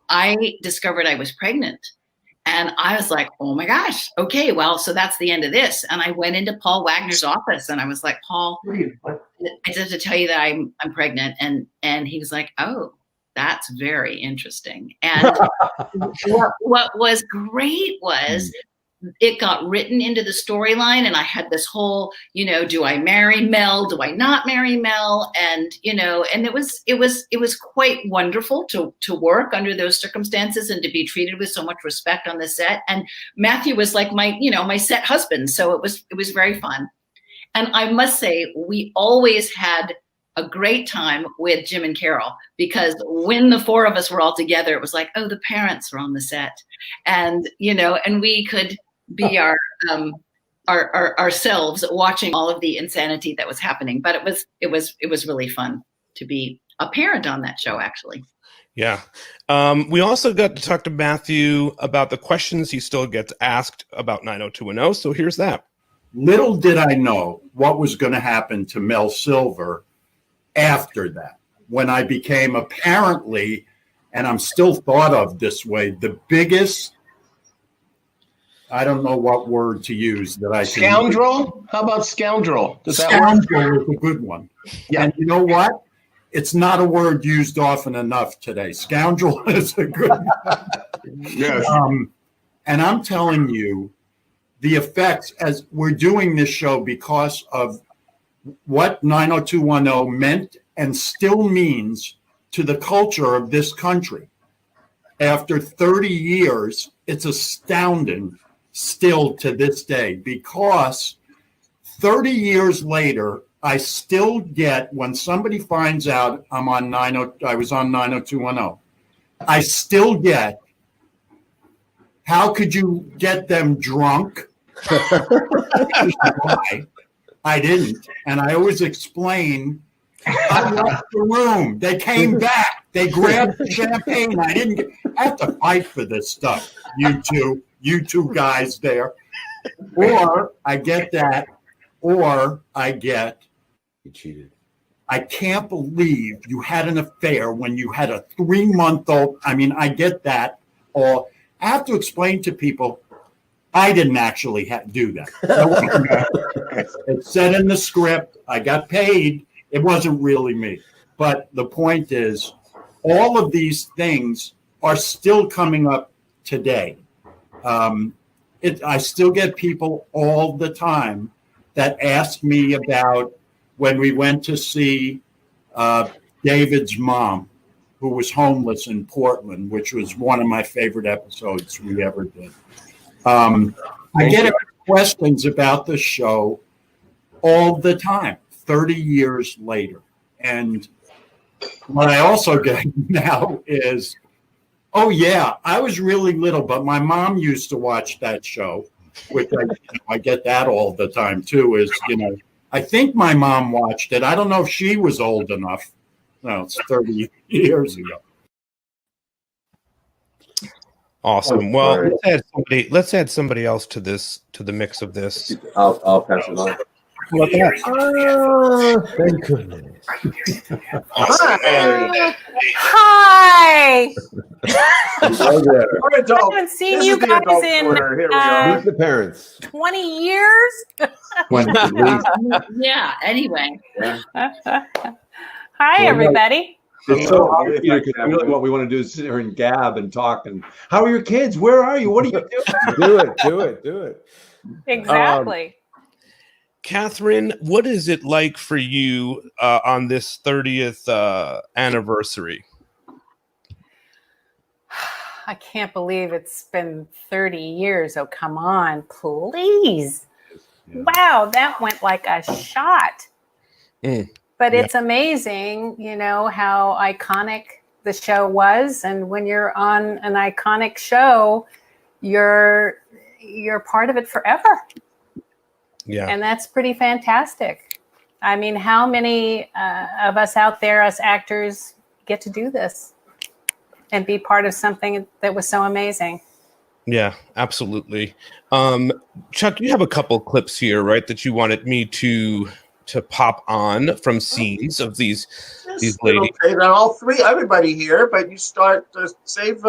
I discovered I was pregnant. And I was like, oh my gosh, okay, well, so that's the end of this. And I went into Paul Wagner's office and I was like, Paul, I just have to tell you that I'm pregnant. And he was like, oh, that's very interesting. And what was great was it got written into the storyline, and I had this whole, do I marry Mel? Do I not marry Mel? And and it was quite wonderful to work under those circumstances and to be treated with so much respect on the set. And Matthew was like my set husband, so it was very fun. And I must say, we always had a great time with Jim and Carol, because when the four of us were all together, it was like, oh, the parents were on the set, and and we could be ourselves watching all of the insanity that was happening. But it was really fun to be a parent on that show, actually. Yeah. We also got to talk to Matthew about the questions he still gets asked about 90210. So here's that. Little did I know what was going to happen to Mel Silver after that, when I became apparently, and I'm still thought of this way, the biggest, I don't know what word to use that I can Scoundrel? How about scoundrel? Scoundrel is a good one. Yeah. And you know what? It's not a word used often enough today. Scoundrel is a good one. Yes. And I'm telling you, the effects, as we're doing this show because of what 90210 meant and still means to the culture of this country. After 30 years, it's astounding still to this day, because 30 years later, I still get, when somebody finds out I was on 90210, I still get, how could you get them drunk? Why? I didn't. And I always explain, I left the room. They came back. They grabbed the champagne. I have to fight for this stuff. You two guys there. Or I get that, or I get, you cheated. I can't believe you had an affair when you had a 3-month-old. I mean, I get that. Or I have to explain to people, I didn't actually do that. It said in the script, I got paid. It wasn't really me. But the point is, all of these things are still coming up today. I still get people all the time that ask me about when we went to see David's mom, who was homeless in Portland, which was one of my favorite episodes we ever did. I get questions about the show all the time, 30 years later. And what I also get now is, oh, yeah, I was really little, but my mom used to watch that show, which I get that all the time, too, is, I think my mom watched it. I don't know if she was old enough. No, it's 30 years ago. Awesome. Well, let's add somebody else to the mix of this. I'll pass it on. What that? Thank goodness. Hi. We're I haven't seen you guys in Meet the parents. 20 years. Yeah. Anyway. Hi, everybody. It's so hard, because really what we want to do is sit here and gab and talk. And how are your kids? Where are you? What are you doing? Do it. Exactly. Catherine, what is it like for you on this 30th anniversary? I can't believe it's been 30 years. Oh, come on, please. Yeah. Wow, that went like a shot. But it's amazing, how iconic the show was. And when you're on an iconic show, you're part of it forever. Yeah. And that's pretty fantastic. I mean, how many of us out there, us actors, get to do this and be part of something that was so amazing? Yeah, absolutely. Chuck, you have a couple clips here, right, that you wanted me to pop on from scenes of these ladies. Okay, now all three, everybody here, but you start save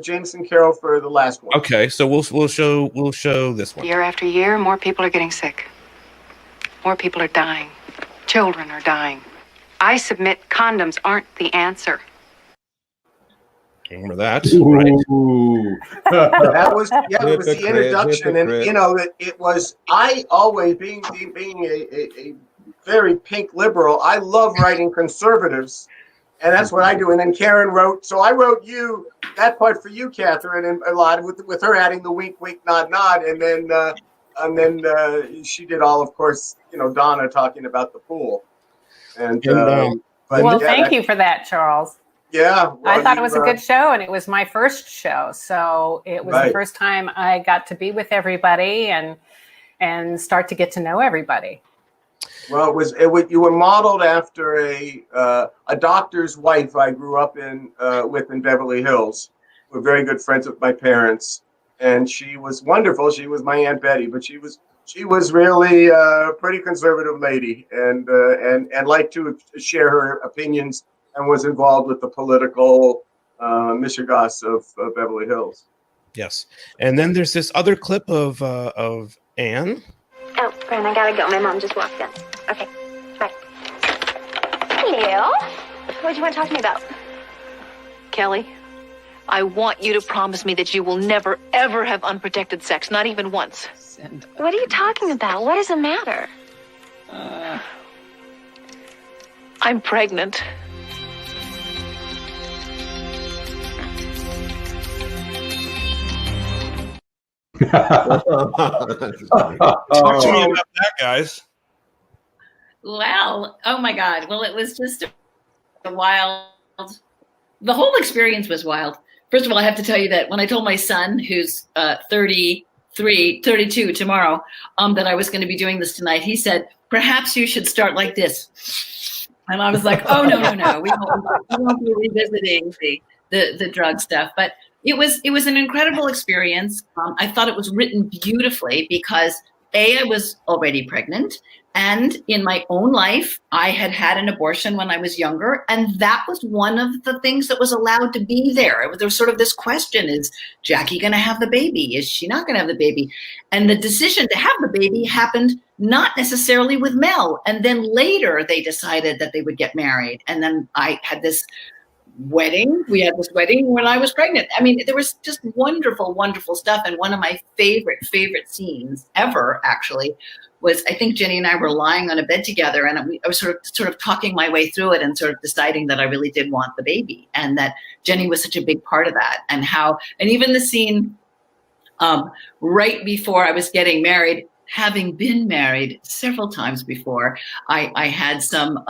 James and Carol for the last one. Okay, so we'll show this one. Year after year, more people are getting sick. More people are dying. Children are dying. I submit condoms aren't the answer. Remember that? That was it was the introduction, and it was. I always being a very pink liberal. I love writing conservatives, and that's what I do. And then Karen wrote. So I wrote that part for you, Catherine, and a lot with her adding the wink, wink, nod, nod, and then she did all, of course, Donna talking about the pool. And thank you for that, Charles. Yeah. Well, I thought it was a good show, and it was my first show. So it was the first time I got to be with everybody and start to get to know everybody. Well, you were modeled after a doctor's wife I grew up in Beverly Hills. We're very good friends with my parents, and she was wonderful. She was my Aunt Betty, but she was really a pretty conservative lady, and liked to share her opinions, and was involved with the political mishegas of Beverly Hills. Yes, and then there's this other clip of Anne. Oh, Fran, I gotta go. My mom just walked in. Okay, bye. Hello. What do you want to talk to me about? Kelly, I want you to promise me that you will never, ever have unprotected sex, not even once. What are you talking about? What does it matter? I'm pregnant. Talk to me about that, guys. Well, oh my God. Well, it was just a wild, the whole experience was wild. First of all, I have to tell you that when I told my son, who's 32 tomorrow, that I was going to be doing this tonight, he said, perhaps you should start like this. And I was like, oh, no. We won't be revisiting the drug stuff. But it was an incredible experience. I thought it was written beautifully because I was already pregnant, and in my own life, I had had an abortion when I was younger, and that was one of the things that was allowed to be there. There was sort of this question: is Jackie going to have the baby? Is she not going to have the baby? And the decision to have the baby happened not necessarily with Mel, and then later they decided that they would get married, and then I had this wedding. We had this wedding when I was pregnant. I mean, there was just wonderful, wonderful stuff. And one of my favorite scenes ever, actually, was I think Jennie and I were lying on a bed together, and I was sort of talking my way through it and sort of deciding that I really did want the baby, and that Jennie was such a big part of that, and even the scene right before I was getting married, having been married several times before, I had some,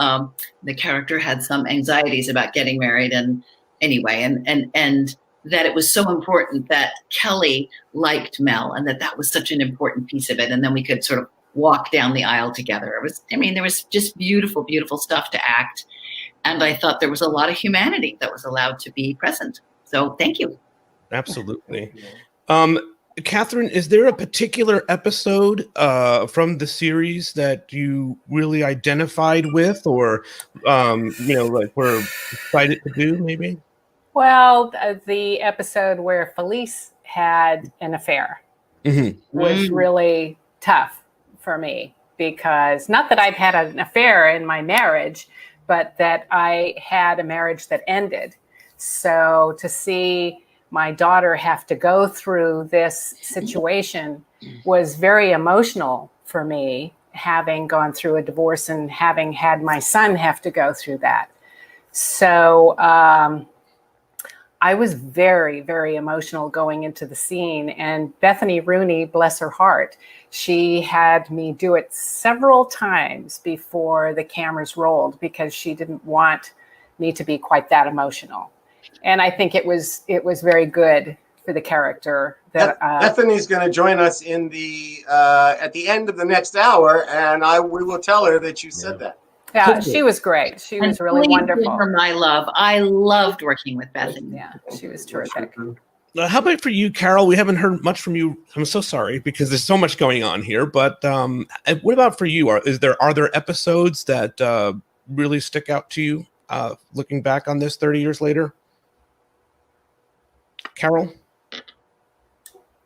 the character had some anxieties about getting married, and anyway, and that it was so important that Kelly liked Mel, and that was such an important piece of it. And then we could sort of walk down the aisle together. It was, I mean, there was just beautiful, beautiful stuff to act. And I thought there was a lot of humanity that was allowed to be present. So thank you. Absolutely. Catherine, is there a particular episode from the series that you really identified with, or like were excited to do, maybe? Well, the episode where Felice had an affair was really tough for me, because not that I've had an affair in my marriage, but that I had a marriage that ended. So to see my daughter have to go through this situation was very emotional for me, having gone through a divorce and having had my son have to go through that. So I was very, very emotional going into the scene. And Bethany Rooney, bless her heart, she had me do it several times before the cameras rolled, because she didn't want me to be quite that emotional. And I think it was very good for the character. That Bethany's going to join us in the at the end of the next hour, and we will tell her that you said that. Yeah, she was great. She was really wonderful. Give her my love. I loved working with Bethany. Yeah, she was terrific. How about for you, Carol? We haven't heard much from you. I'm so sorry, because there's so much going on here. But what about for you? Are there episodes that really stick out to you, looking back on this 30 years later? Carol?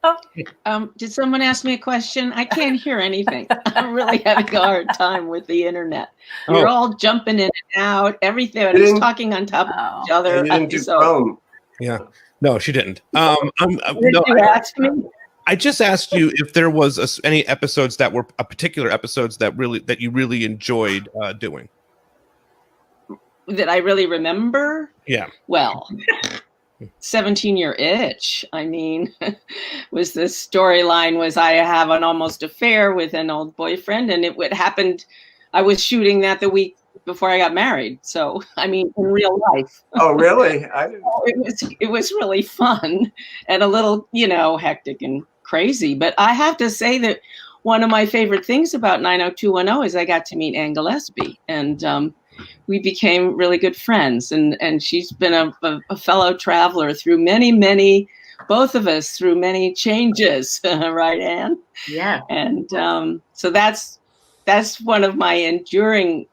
Oh, did someone ask me a question? I can't hear anything. I'm really having a hard time with the internet. You're all jumping in and out, everything. It's talking on top of each other. Didn't do Chrome. Yeah. No, she didn't. Did you ask me? I just asked you if there was any episodes that were particular episodes that you really enjoyed doing. That I really remember? Yeah. Well, 17-Year Itch. I mean, was the storyline was I have an almost affair with an old boyfriend, and it happened. I was shooting that the week before I got married. So, I mean, in real life. Oh, really? It was really fun and a little, hectic and crazy. But I have to say that one of my favorite things about 90210 is I got to meet Ann Gillespie, and we became really good friends, and she's been a fellow traveler through many, both of us through many changes, right, Anne? Yeah. And so that's one of my enduring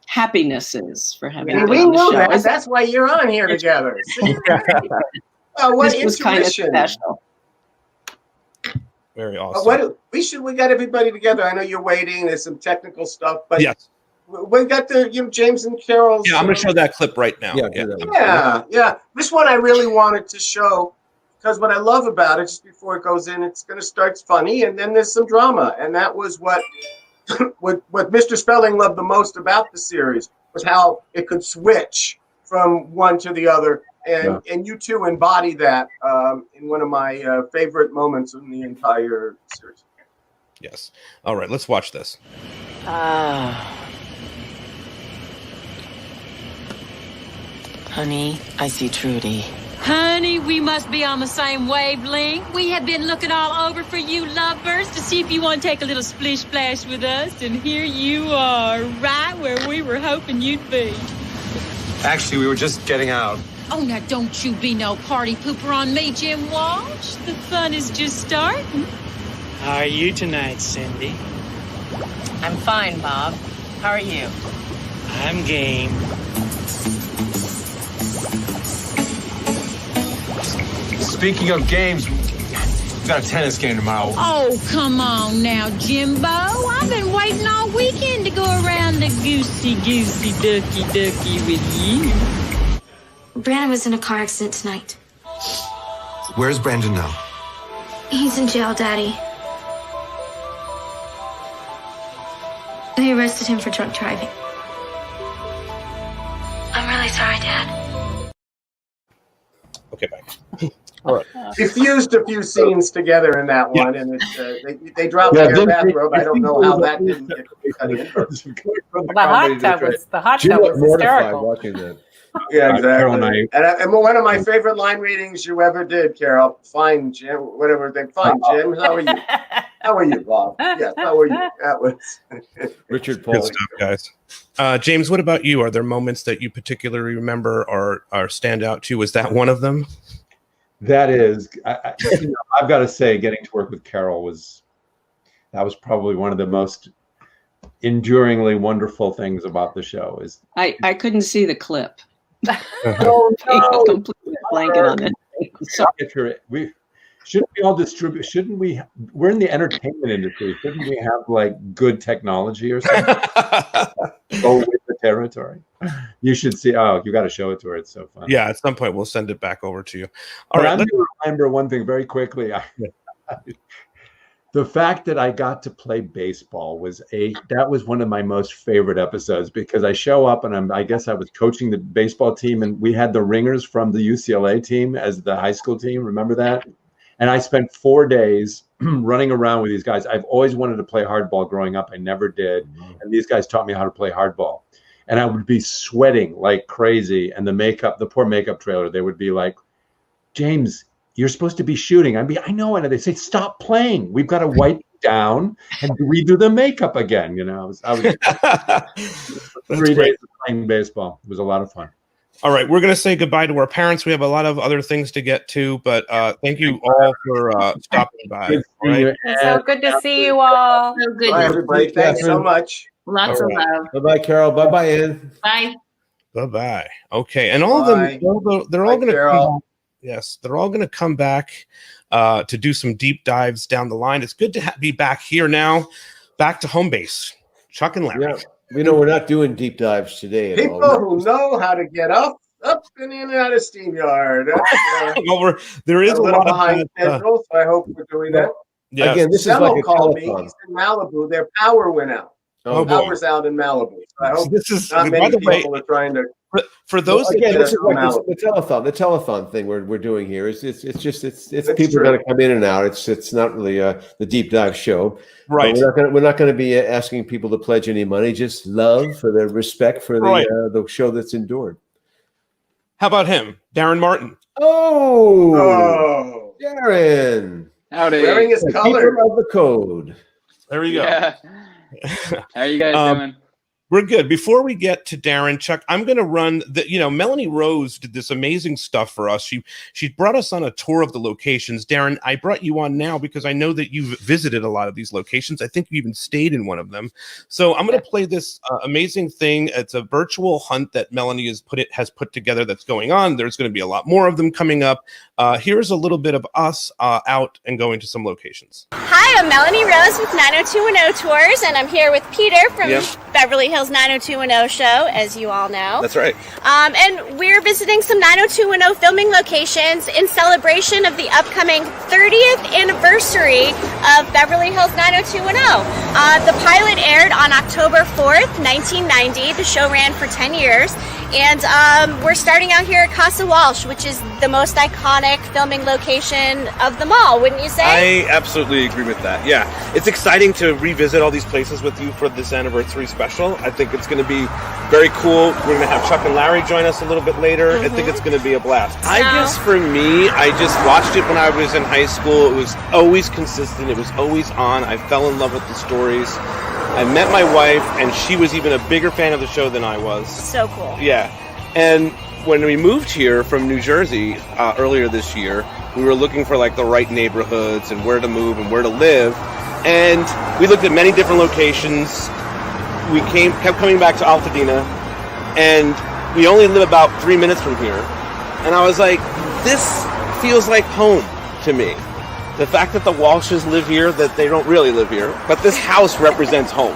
happinesses for having been we on the know show. that. That's why you're on here together. What this was kind of intuition. special. Very awesome. We got everybody together. I know you're waiting. There's some technical stuff, but yes. We got the James and Carol's. Yeah, I'm going to show that clip right now. Yeah. This one I really wanted to show, because what I love about it, just before it goes in, it's going to start funny, and then there's some drama, and that was what Mr. Spelling loved the most about the series, was how it could switch from one to the other, and you two embody that in one of my favorite moments in the entire series. Yes. All right, let's watch this. Honey, I see Trudy. Honey, we must be on the same wavelength. We have been looking all over for you lovebirds to see if you want to take a little splish splash with us, and here you are, right where we were hoping you'd be. Actually, we were just getting out. Oh, now don't you be no party pooper on me, Jim Walsh. The fun is just starting. How are you tonight, Cindy? I'm fine, Bob. How are you? I'm game. Speaking of games, we've got a tennis game tomorrow. Oh, come on now, Jimbo. I've been waiting all weekend to go around the goosey, ducky with you. Brandon was in a car accident tonight. Where's Brandon now? He's in jail, Daddy. They arrested him for drunk driving. I'm really sorry, Dad. Okay, bye. All right. They fused a few scenes together in that one, and they dropped their bathrobe. I don't know how that didn't get cut in. The hot tub was hysterical. Watching that. Yeah, Carol exactly. And one of my favorite line readings you ever did, Carol. Fine, Jim. Whatever they fine, Jim. How are you? How are you, Bob? Yes. How are you? That was Richard Paul. Good stuff, guys. James, what about you? Are there moments that you particularly remember or stand out to? Was that one of them? That is, I've got to say, getting to work with Carol was probably one of the most enduringly wonderful things about the show. Is I couldn't see the clip. Oh, no. Completely blanket on it. Shouldn't we all distribute? Shouldn't we? We're in the entertainment industry. Shouldn't we have like good technology or something? Go with the territory. You should see. Oh, you got to show it to her. It's so fun. Yeah, at some point we'll send it back over to you. All right. I'm going to remember one thing very quickly. The fact that I got to play baseball was one of my most favorite episodes, because I show up and I guess I was coaching the baseball team, and we had the ringers from the UCLA team as the high school team. Remember that? And I spent 4 days running around with these guys. I've always wanted to play hardball growing up. I never did. And these guys taught me how to play hardball. And I would be sweating like crazy. And the poor makeup trailer, they would be like, James, you're supposed to be shooting. I know. And they say, stop playing. We've got to wipe it down and redo the makeup again. You know, I was 3 days of playing baseball. It was a lot of fun. All right, we're going to say goodbye to our parents. We have a lot of other things to get to, but thank you all for stopping by. Right? So good to see you all. So good. Bye, everybody. Thanks so much. Lots of love. Bye-bye, Carol. Bye-bye, Ann. Bye. Bye-bye. Okay, and all of them, they're all going to yes, they're all going to come back to do some deep dives down the line. It's good to be back here now, back to home base. Chuck and Larry. Yeah. We know we're not doing deep dives today. People who know how to get up and in and out of SteamYard. Well, there is a lot behind schedule, so I hope we're doing that. Yes. Again, this is like a called me. telethon. He's in Malibu. Their power went out. Power's out in Malibu. So I hope not many people are trying to. For those again, this is like the telethon thing we're doing here. It's people are going to come in and out. It's not really the deep dive show. Right. We're not going to be asking people to pledge any money. Just love for their respect for the show that's endured. How about him, Darren Martin? Oh, Darren. Howdy. Wearing his color of the code. There we go. Yeah. How are you guys doing? We're good. Before we get to Darren, Chuck, I'm going to run Melanie Rose did this amazing stuff for us. She brought us on a tour of the locations. Darren, I brought you on now because I know that you've visited a lot of these locations. I think you even stayed in one of them. So I'm going to play this amazing thing. It's a virtual hunt that Melanie has put together that's going on. There's going to be a lot more of them coming up. Here's a little bit of us out and going to some locations. Hi, I'm Melanie Rose with 90210 Tours, and I'm here with Peter from Beverly Hills 90210 show, as you all know. That's right. And we're visiting some 90210 filming locations in celebration of the upcoming 30th anniversary of Beverly Hills 90210. The pilot aired on October 4th, 1990. The show ran for 10 years. And we're starting out here at Casa Walsh, which is the most iconic filming location of them all, wouldn't you say? I absolutely agree with that. Yeah. It's exciting to revisit all these places with you for this anniversary special. I think it's going to be very cool. We're going to have Chuck and Larry join us a little bit later. I think it's going to be a blast. I guess for me, I just watched it when I was in high school. It was always consistent. It was always on. I fell in love with the stories. I met my wife, and she was even a bigger fan of the show than I was. So cool. Yeah. And when we moved here from New Jersey earlier this year, we were looking for like the right neighborhoods and where to move and where to live. And we looked at many different locations. We kept coming back to Altadena, and we only live about 3 minutes from here. And I was like, this feels like home to me. The fact that the Walshes live here, that they don't really live here, but this house represents home.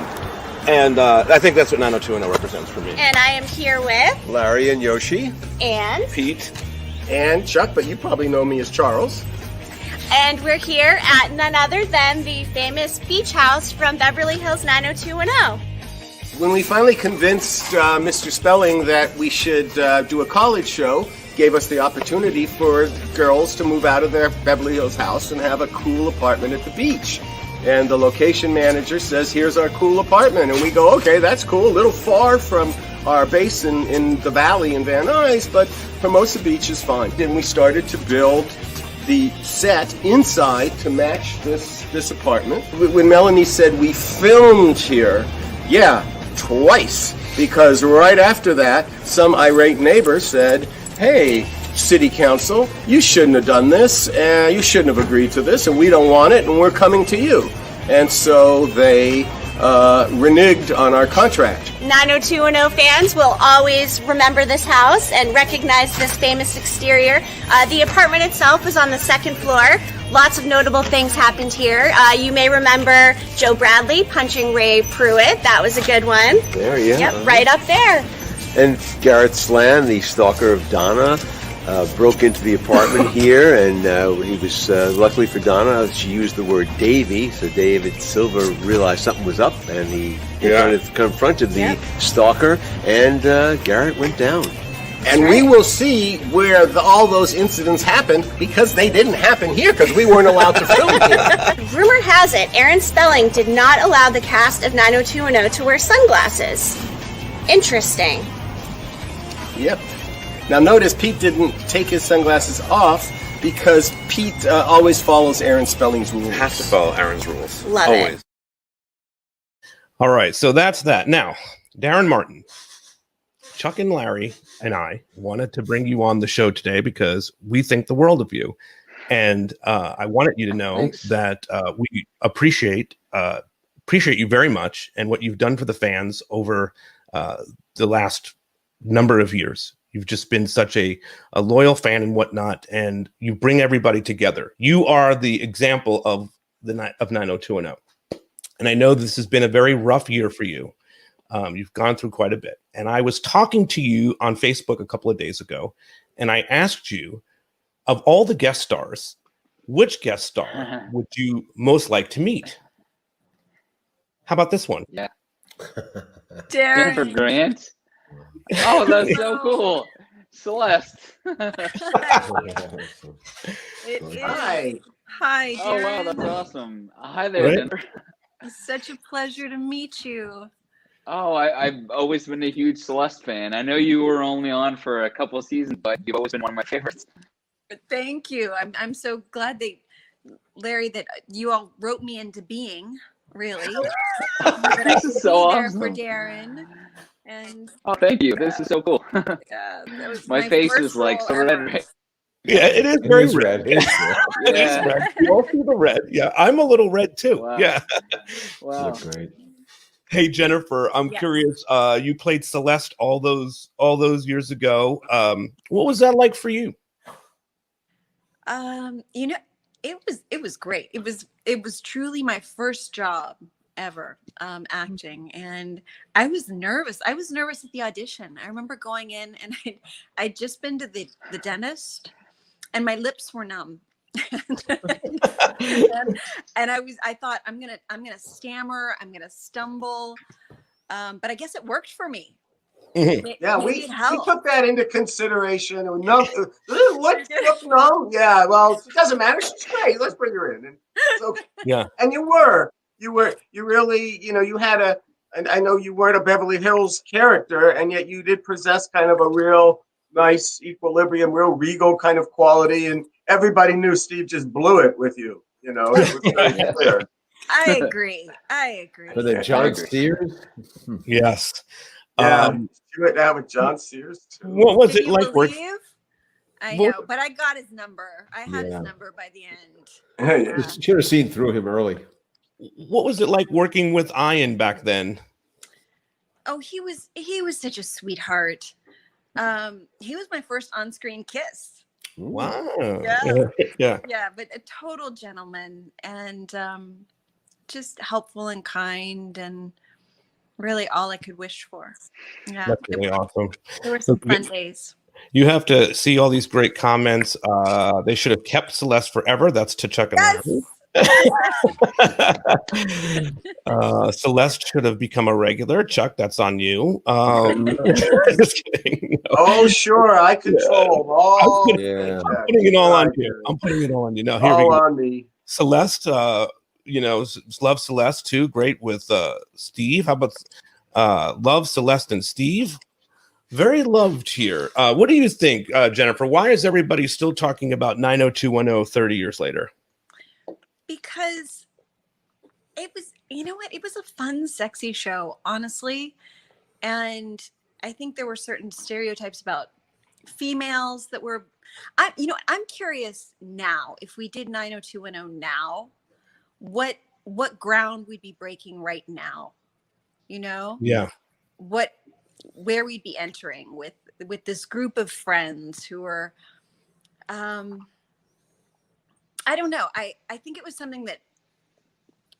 And I think that's what 90210 represents for me. And I am here with Larry and Yoshi. And Pete. And Chuck, but you probably know me as Charles. And we're here at none other than the famous beach house from Beverly Hills 90210. When we finally convinced Mr. Spelling that we should do a college show, gave us the opportunity for girls to move out of their Beverly Hills house and have a cool apartment at the beach. And the location manager says, here's our cool apartment. And we go, okay, that's cool. A little far from our base in the valley in Van Nuys, but Hermosa Beach is fine. Then we started to build the set inside to match this apartment. When Melanie said we filmed here, yeah, twice. Because right after that, some irate neighbor said, hey, city council, you shouldn't have done this, you shouldn't have agreed to this, and we don't want it, and we're coming to you. And so they reneged on our contract. 90210 fans will always remember this house and recognize this famous exterior. The apartment itself was on the second floor. Lots of notable things happened here. You may remember Joe Bradley punching Ray Pruitt. That was a good one. There, yeah. Yep, right up there. And Garrett Slan, the stalker of Donna, broke into the apartment here, and he was, luckily for Donna, she used the word Davy, so David Silver realized something was up, and he confronted the stalker, and Garrett went down. And we will see where all those incidents happened, because they didn't happen here, because we weren't allowed to film here. Rumor has it, Darren Spelling did not allow the cast of 90210 to wear sunglasses. Interesting. Yep. Now notice Pete didn't take his sunglasses off because Pete always follows Aaron Spelling's rules. Have to follow Aaron's rules. Love always. it. All right, so that's that. Now, Darren Martin, Chuck and Larry and I wanted to bring you on the show today because we think the world of you. And I wanted you to know that we appreciate you very much and what you've done for the fans over the last number of years. You've just been such a loyal fan and whatnot, and you bring everybody together. You are the example of 90210. And I know this has been a very rough year for you. You've gone through quite a bit. And I was talking to you on Facebook a couple of days ago, and I asked you, of all the guest stars, which guest star would you most like to meet? How about this one? Yeah. Darren. Jennifer Grant. Oh, that's so cool. Celeste. It is. Hi. Hi, Darren. Oh, wow, that's awesome. Hi there, Right? Jennifer. It's such a pleasure to meet you. Oh, I've always been a huge Celeste fan. I know you were only on for a couple of seasons, but you've always been one of my favorites. Thank you. I'm so glad Larry, that you all wrote me into being, really. This is so there awesome. for Darren. And Oh, thank you. This is so cool. that was My face first is like role so ever. red. Right? Yeah, it is It very is red. red. It is red. It is Yeah. red. You all see the red. Yeah, I'm a little red too. Wow. Yeah. Wow. Great. Hey Jennifer, I'm Yes. curious. You played Celeste all those years ago. What was that like for you? You know, it was great. It was truly my first job ever, acting, and I was nervous. I was nervous at the audition. I remember going in, and I'd just been to the dentist, and my lips were numb. and I thought I'm gonna stammer, I'm gonna stumble, but I guess it worked for me. Yeah, Maybe we it helped. took that into consideration. No, what? No, yeah. Well, it doesn't matter. She's great. Let's bring her in. And it's okay. Yeah. And you really, you had and I know you weren't a Beverly Hills character, and yet you did possess kind of a real nice equilibrium, real regal kind of quality, and everybody knew Steve just blew it with you. It was very clear. I agree. But then John Sears? Yes. Yeah, you went out with John Sears too. What was Can it you like working? believe? I What- know, but I got his number. I had Yeah. his number by the end. You should have seen through him early. What was it like working with Ian back then? Oh, he was such a sweetheart. He was my first on-screen kiss. Wow. Yeah. Yeah. Yeah, but a total gentleman and just helpful and kind and really all I could wish for. Yeah. That's really awesome. There were some fun days. You have to see all these great comments. They should have kept Celeste forever. That's to Chuck and Larry. Celeste should have become a regular. Chuck, that's on you. Just kidding. No. Oh, sure. I control all. Yeah. I'm putting it all on you. I'm putting it all on you. No, here we All go. on me. Celeste, love Celeste too. Great with Steve. How about love Celeste and Steve? Very loved here. What do you think, Jennifer? Why is everybody still talking about 90210 30 years later? Because it was, it was a fun, sexy show, honestly. And I think there were certain stereotypes about females that were, I'm curious now, if we did 90210 now, what ground we'd be breaking right now, Yeah. Where we'd be entering with this group of friends who are, I don't know. I think it was something that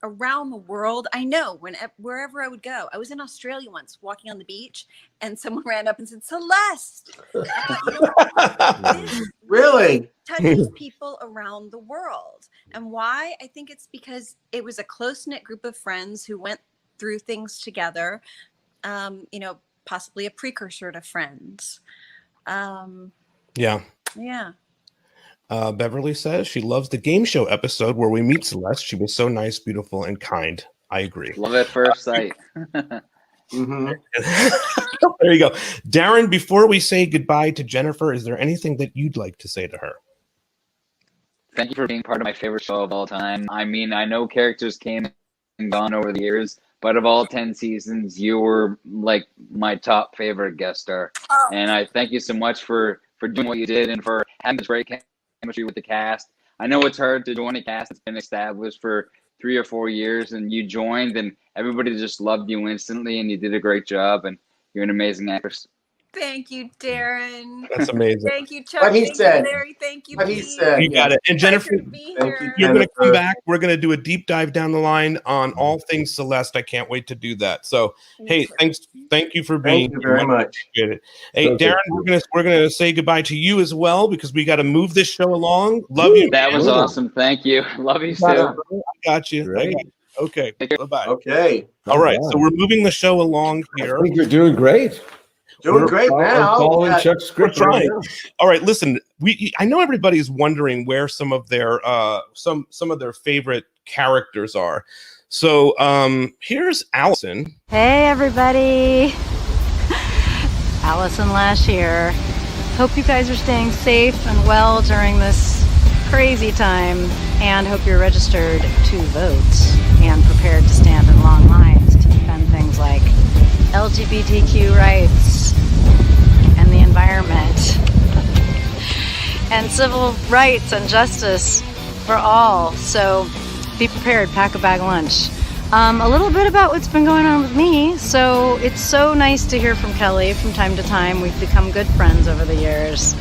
around the world, I know wherever I would go. I was in Australia once walking on the beach and someone ran up and said, Celeste. Really? Touches people around the world. And why? I think it's because it was a close-knit group of friends who went through things together, possibly a precursor to Friends. Yeah. Yeah. Beverly says she loves the game show episode where we meet Celeste. She was so nice, beautiful, and kind. I agree. Love at first sight. Mm-hmm. There you go. Darren, before we say goodbye to Jennifer, is there anything that you'd like to say to her? Thank you for being part of my favorite show of all time. I mean, I know characters came and gone over the years, but of all 10 seasons, you were like my top favorite guest star. And I thank you so much for doing what you did and for having this great chemistry with the cast. I know it's hard to join a cast that's been established for 3 or 4 years, and you joined and everybody just loved you instantly, and you did a great job, and you're an amazing actress. Thank you, Darren. That's amazing. Thank you, Chuck. What he Thank said. you, Larry. Thank you, What he Pete. said. You got it. And Jennifer, Thank you, you're going to come Jennifer. back. We're going to do a deep dive down the line on all things Celeste. I can't wait to do that. So, hey, thank you for being Thank you very much. Appreciate it. Hey, Darren, we're gonna say goodbye to you as well because we got to move this show along. Love you. That was awesome. Thank you. Love you too. I got you. I got you. Okay. Bye-bye. Okay. All right. So we're moving the show along here. I think you're doing great. Doing great now. I'm following Chuck's We're script. right trying. now. All right, listen. I know everybody's wondering where some of their some of their favorite characters are. So here's Allison. Hey, everybody. Allison Lash here. Hope you guys are staying safe and well during this crazy time, and hope you're registered to vote and prepared to stand in long lines to defend things like LGBTQ rights and the environment and civil rights and justice for all. So be prepared, pack a bag lunch. A little bit about what's been going on with me. So it's so nice to hear from Kelly from time to time. We've become good friends over the years.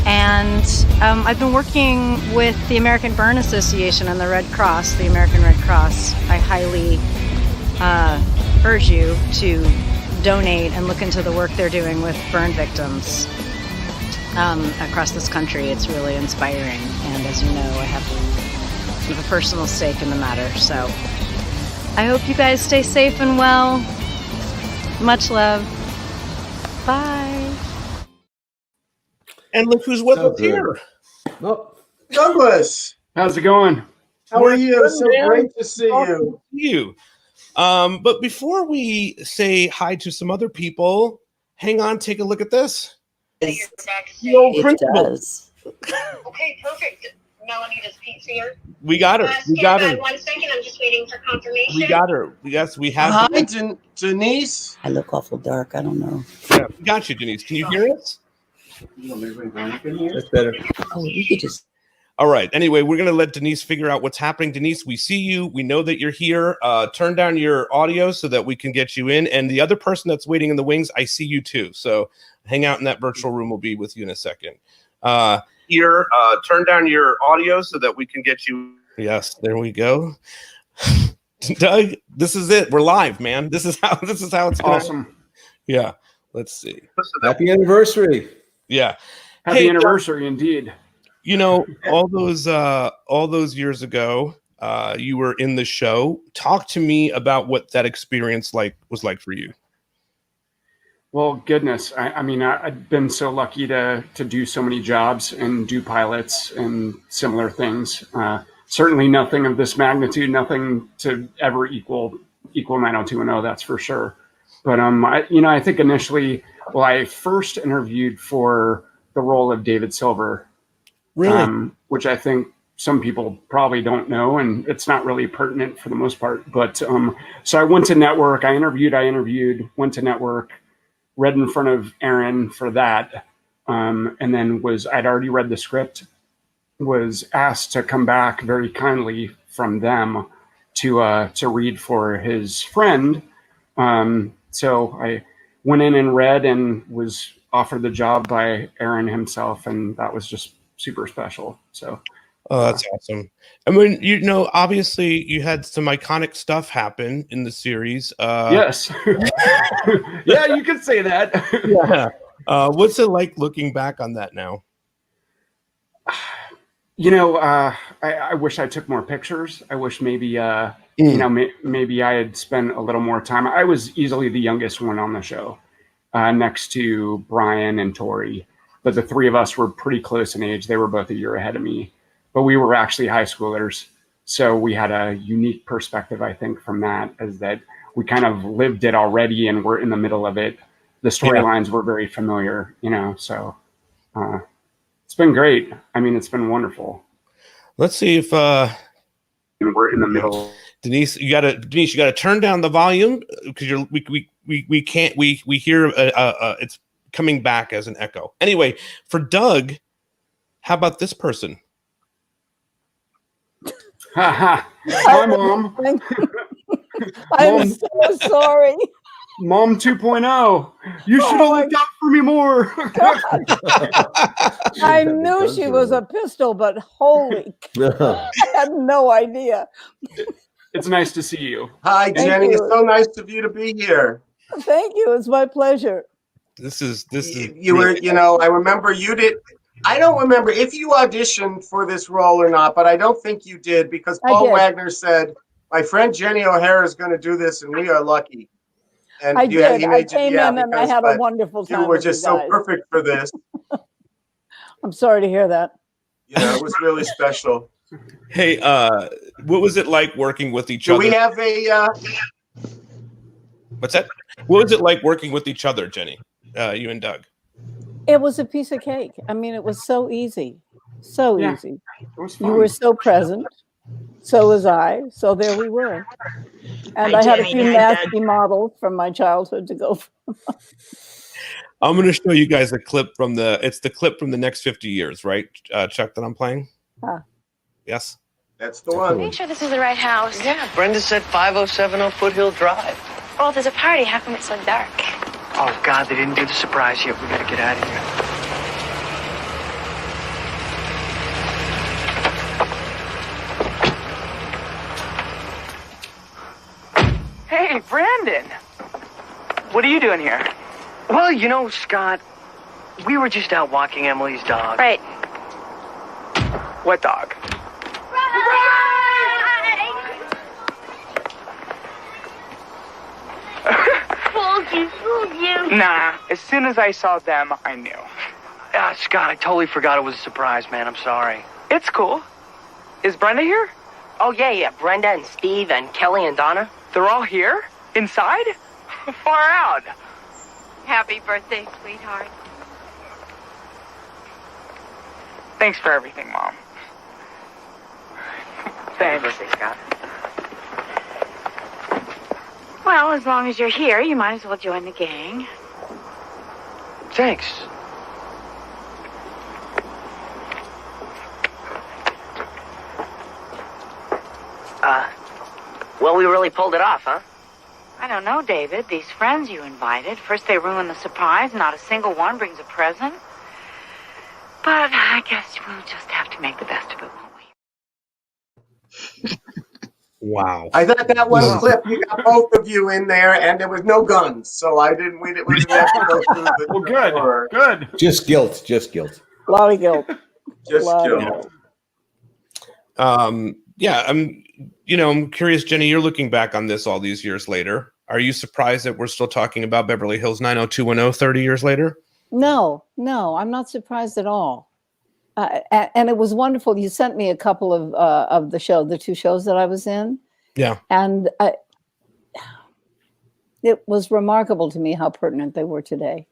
And I've been working with the American Burn Association and the Red Cross, the American Red Cross. I highly urge you to donate and look into the work they're doing with burn victims across this country. It's really inspiring. And as you know, I have sort of a personal stake in the matter. So I hope you guys stay safe and well. Much love. Bye. And look who's with us here. Douglas. How's it going? How are you? Good, So man. great to see you. But before we say hi to some other people, hang on, take a look at this. The old principal. Okay, perfect. Melanie, does Pete see her? We got her. We got her. 1 second, I'm just waiting for confirmation. We got her. Yes, we have. Hi, Denise. I look awful dark. I don't know. Yeah, we got you, Denise. Can you hear us? That's better. Oh, you could just. All right. Anyway, we're going to let Denise figure out what's happening. Denise, we see you. We know that you're here. Turn down your audio so that we can get you in. And the other person that's waiting in the wings, I see you too. So hang out in that virtual room. We'll be with you in a second. Here, turn down your audio so that we can get you. Yes, there we go. Doug, this is it. We're live, man. This is how it's Awesome. Going. Yeah. Let's see. Happy anniversary. Yeah. Happy anniversary, indeed. You know, all those years ago, You were in the show. Talk to me about what that experience was like for you. Well, goodness. I mean, I've been so lucky to do so many jobs and do pilots and similar things. Certainly nothing of this magnitude, nothing to ever equal 90210, that's for sure. But, I think initially, I first interviewed for the role of David Silver. Really? Which I think some people probably don't know, and it's not really pertinent for the most part. But so I went to network, I interviewed, went to network, read in front of Aaron for that, and then I'd already read the script, was asked to come back very kindly from them to read for his friend. So I went in and read and was offered the job by Aaron himself, and that was just super special. So. Oh, that's awesome. I mean, obviously you had some iconic stuff happen in the series. Yes. Yeah, you could say that. Yeah. What's it like looking back on that now? I wish I took more pictures. I wish maybe, maybe I had spent a little more time. I was easily the youngest one on the show, next to Brian and Tori. But the three of us were pretty close in age. They were both a year ahead of me. But we were actually high schoolers. So we had a unique perspective, I think, from that, is that we kind of lived it already and we're in the middle of it. The storylines were very familiar, so it's been great. I mean, it's been wonderful. Let's see if and we're in the middle. Denise, you gotta turn down the volume because we hear it's coming back as an echo. Anyway, for Doug, how about this person? Hi, Mom. I'm so sorry. Mom 2.0. You should have looked out for me more. I knew she was a pistol, but holy, I had no idea. It's nice to see you. Hi, Jenny. It's so nice of you to be here. Thank you. It's my pleasure. This is you were, I remember you did. I don't remember if you auditioned for this role or not, but I don't think you did because Paul Wagner said, my friend Jenny O'Hara is going to do this and we are lucky. And I did. I came in and I had a wonderful time. You were just so perfect for this. I'm sorry to hear that. It was really special. Hey, what was it like working with each other? Do we have a... What's that? What was it like working with each other, Jenny? You and Doug? It was a piece of cake. I mean, it was so easy. So easy. It was fun. You were so present. So was I. So there we were. And I had a few nasty models from my childhood to go from. I'm going to show you guys a clip from the clip from the next 50 years, right, Chuck, that I'm playing? Yes? That's the one. Make sure this is the right house. Yeah, Brenda said 5070 Foothill Drive. Well, there's a party. How come it's so dark? Oh, God, they didn't do the surprise yet. We gotta get out of here. Hey, Brandon. What are you doing here? Well, Scott, we were just out walking Emily's dog. Right. What dog? Fooled you. Nah, as soon as I saw them, I knew. Scott, I totally forgot it was a surprise, man. I'm sorry. It's cool. Is Brenda here? Oh, yeah. Brenda and Steve and Kelly and Donna. They're all here? Inside? Far out. Happy birthday, sweetheart. Thanks for everything, Mom. Thanks. Happy birthday, Scott. Well, as long as you're here, you might as well join the gang. Thanks. Well, we really pulled it off, huh? I don't know, David. These friends you invited, first they ruin the surprise, not a single one brings a present. But I guess we'll just have to make the best of it, won't we? Wow. I thought that one clip, you got both of you in there, and there was no guns, so we didn't have to go through the... Well, good. Just guilt. A lot of guilt. Just guilt. Yeah, I'm curious, Jennie, you're looking back on this all these years later. Are you surprised that we're still talking about Beverly Hills 90210 30 years later? No, I'm not surprised at all. And it was wonderful. You sent me a couple of the 2 shows that I was in. Yeah. And it was remarkable to me how pertinent they were today,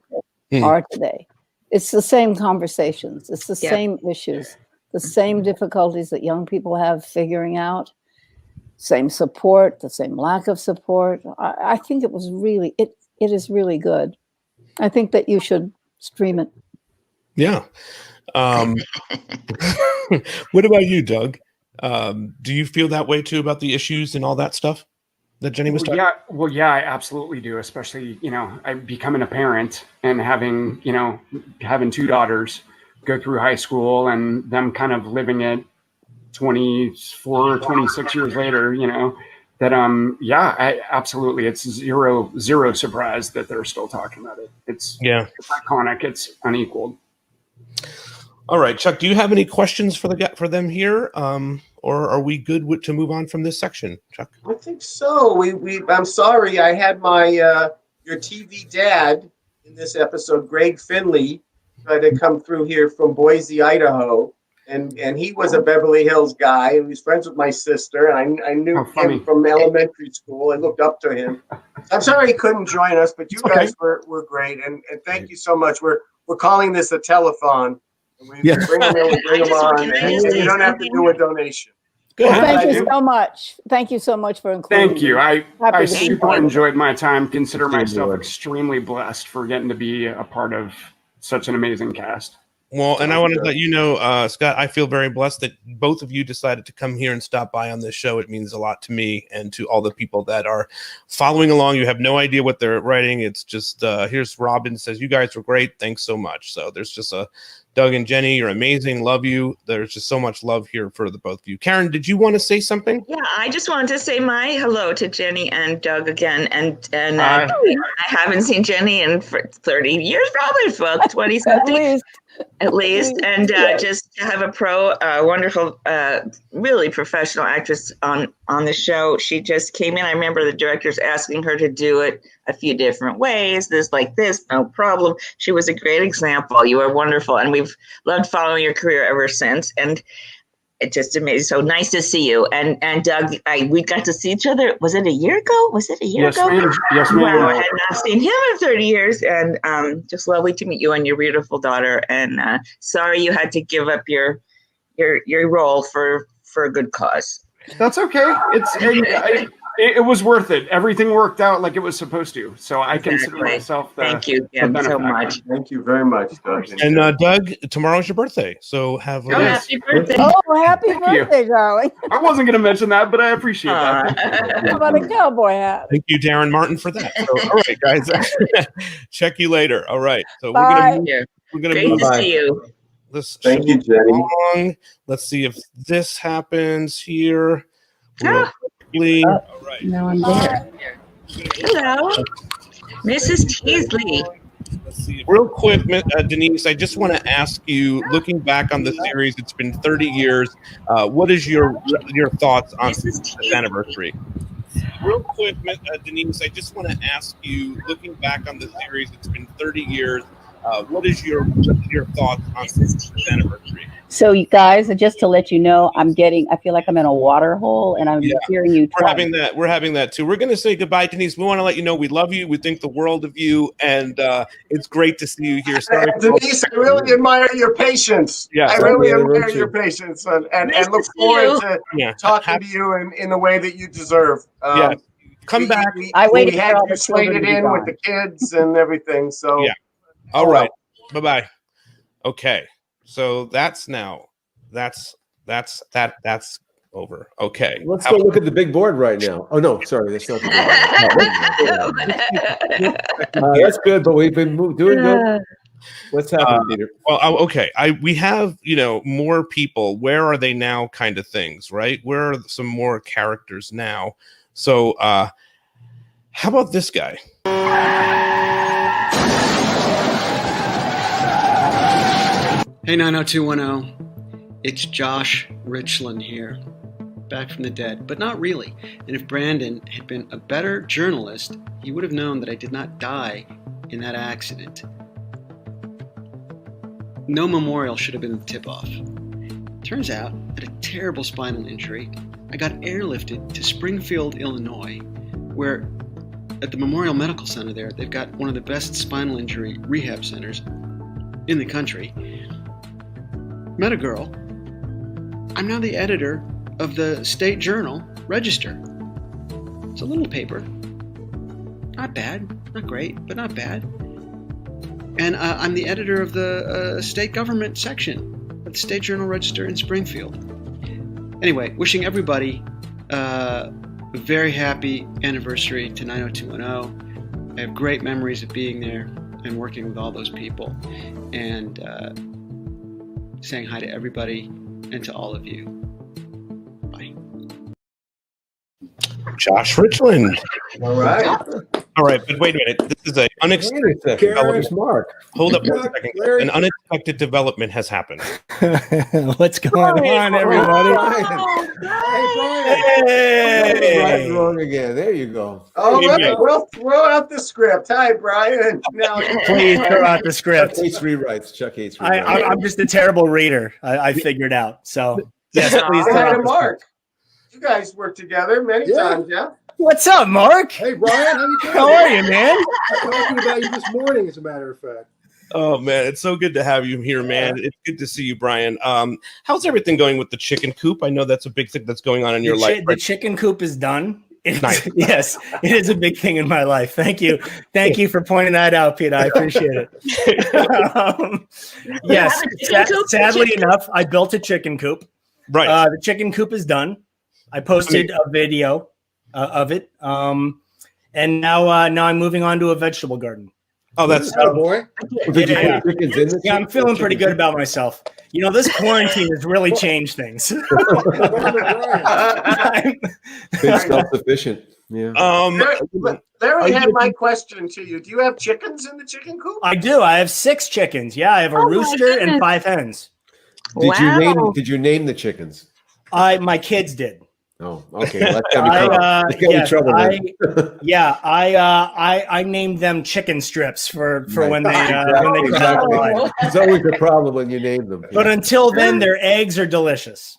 are today. It's the same conversations. It's the same issues, the same difficulties that young people have figuring out, same support, the same lack of support. I think it was really, it is really good. I think that you should stream it. Yeah. What about you, Doug? Do you feel that way too about the issues and all that stuff that Jennie was talking about? Well, yeah, I absolutely do. Especially, I becoming a parent and having 2 daughters go through high school and them kind of living it 24 or 26 years later, that, I absolutely, it's zero surprise that they're still talking about it. It's iconic. It's unequaled. All right, Chuck, do you have any questions for them here? Or are we good to move on from this section, Chuck? I think so. I'm sorry, I had my your TV dad in this episode, Greg Finley, try to come through here from Boise, Idaho, and he was a Beverly Hills guy, and he was friends with my sister, and I knew him from elementary school. I looked up to him. I'm sorry he couldn't join us, but you guys were great, and thank you so much. We're calling this a telethon. We bring them in, we bring them on, and you don't have to do a donation. Well, thank you so much. Thank you so much for including Thank you. me. I super enjoyed my time. Consider myself extremely blessed for getting to be a part of such an amazing cast. Well, and I want to let you know, Scott, I feel very blessed that both of you decided to come here and stop by on this show. It means a lot to me and to all the people that are following along. You have no idea what they're writing. It's just, here's Robin says, you guys were great. Thanks so much. So there's just Doug and Jennie, you're amazing. Love you. There's just so much love here for the both of you. Karen, did you want to say something? Yeah, I just wanted to say my hello to Jennie and Doug again. And I haven't seen Jennie in for 30 years, probably for 20 something. At least, and just to have a wonderful, really professional actress on the show. She just came in. I remember the directors asking her to do it a few different ways. This, no problem. She was a great example. You are wonderful, and we've loved following your career ever since. And it's just amazing. So nice to see you. And Doug, we got to see each other. Was it a year ago? Yes, ma'am. Yes, ma'am. Wow, I had not seen him in 30 years. And just lovely to meet you and your beautiful daughter. And sorry you had to give up your role for a good cause. That's okay. It was worth it. Everything worked out like it was supposed to. So I consider myself Thank you again so much. Thank you very much, Doug. And Doug, tomorrow's your birthday. So have a happy birthday. Oh, happy birthday, darling. I wasn't going to mention that, but I appreciate that. How about a cowboy hat? Thank you, Darren Martin, for that. So, all right, guys. Check you later. All right. So Bye. we're gonna Great move to see you. Thank you, Jennie. Let's see if this happens here. All right. Now I'm there. Hello, Mrs. Teasley. Let's see. Real quick, Denise, I just want to ask you, looking back on the series, it's been 30 years. What is your thoughts on this anniversary? Real quick, Denise, I just want to ask you, looking back on the series, it's been 30 years. What is your thoughts on this anniversary? So, you guys, just to let you know, I feel like I'm in a water hole, and I'm hearing you. We're having that too. We're going to say goodbye, Denise. We want to let you know we love you. We think the world of you, and it's great to see you here. Sorry, Denise, I really admire your patience. Yeah, I really admire your patience, and look forward to talking to you in the way that you deserve. Come back. We had you slated in with the kids and everything. So yeah. All right. Bye-bye. Okay. So that's over. Okay. Let's go look at the big board right now. Oh no, sorry, that's not the big board. That's good, but we've been doing good. What's happening, Peter? Well, okay. We have, more people. Where are they now? Kind of things, right? Where are some more characters now? So, how about this guy? Hey, 90210. It's Josh Richland here. back from the dead, but not really. And if Brandon had been a better journalist, he would have known that I did not die in that accident. No memorial should have been the tip-off. Turns out, I had a terrible spinal injury. I got airlifted to Springfield, Illinois, where at the Memorial Medical Center there, they've got one of the best spinal injury rehab centers in the country. Met a girl. I'm now the editor of the State Journal Register. It's a little paper. Not bad, not great, but not bad. And I'm the editor of the state government section of the State Journal Register in Springfield. Anyway, wishing everybody a very happy anniversary to 90210. I have great memories of being there and working with all those people, and saying hi to everybody and to all of you. Bye. Josh Richland. All right. All right, but wait a minute. This is an unexpected development. Mark. Hold up one second. An unexpected development has happened. What's going on, everybody? Hey, Brian's wrong again. There you go. Oh, we'll throw out the script. Hi, Brian. Now, Please throw out the script. Chuck hates rewrites. Chuck hates rewrites. I'm just a terrible reader. I figured out. So yes, please throw out the Mark. You guys worked together many times, yeah? What's up, Mark? Hey, Brian. How you doing? How are you, man? I'm talking about you this morning, as a matter of fact. Oh man, it's so good to have you here, man. It's good to see you, Brian. How's everything going with the chicken coop? I know that's a big thing that's going on in your life. The chicken coop is done. Nice. Yes, it is a big thing in my life. Thank you. Thank you for pointing that out, Pete. I appreciate it. Yes, sadly enough, I built a chicken coop. Right. The chicken coop is done. I posted a video of it. And now I'm moving on to a vegetable garden. Oh, that's boy. Yeah, I'm feeling pretty good about myself. You know, this quarantine has really changed things. Big self-sufficient. Yeah. Larry had my question to you. Do you have chickens in the chicken coop? I do. I have 6 chickens. Yeah, I have a rooster and 5 hens. Did you name the chickens? My kids did. Oh, okay. Well, that's gotta be trouble. I named them chicken strips for when they exactly. It's always a problem when you name them. But until then, their eggs are delicious.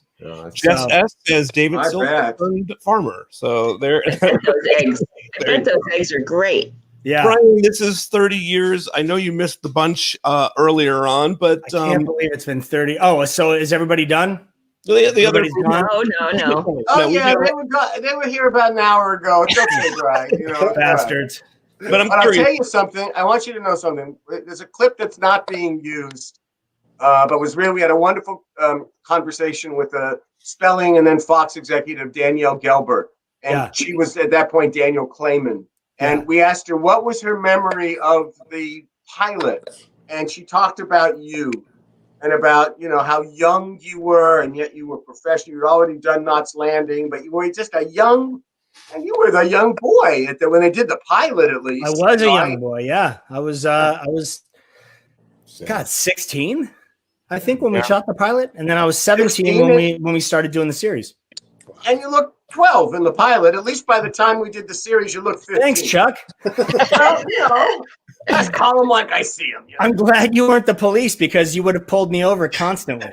Jess S says David Silver turned farmer. So they're those eggs. I bet those eggs are great. Yeah, Brian, this is 30 years. I know you missed the bunch earlier on, but I can't believe it's been 30. Oh, so is everybody done? The other no. Oh yeah, they were here about an hour ago. It's okay, Brian. You know, bastards. But I'll tell you something. I want you to know something. There's a clip that's not being used, but was real. We had a wonderful conversation with Spelling and then Fox executive Danielle Gelbert, and she was at that point Daniel Clayman, and we asked her what was her memory of the pilot, and she talked about you. And about, you know, how young you were, and yet you were professional. You'd already done Knots Landing, but you were just a young, and you were the young boy when they did the pilot, at least. I was a young boy, yeah. I was 16, I think, when we shot the pilot, and then I was 17 when we started doing the series. And you look 12 in the pilot. At least by the time we did the series, you look 15. Thanks, Chuck. Well, you know. Just call them like I see them. You know? I'm glad you weren't the police, because you would have pulled me over constantly.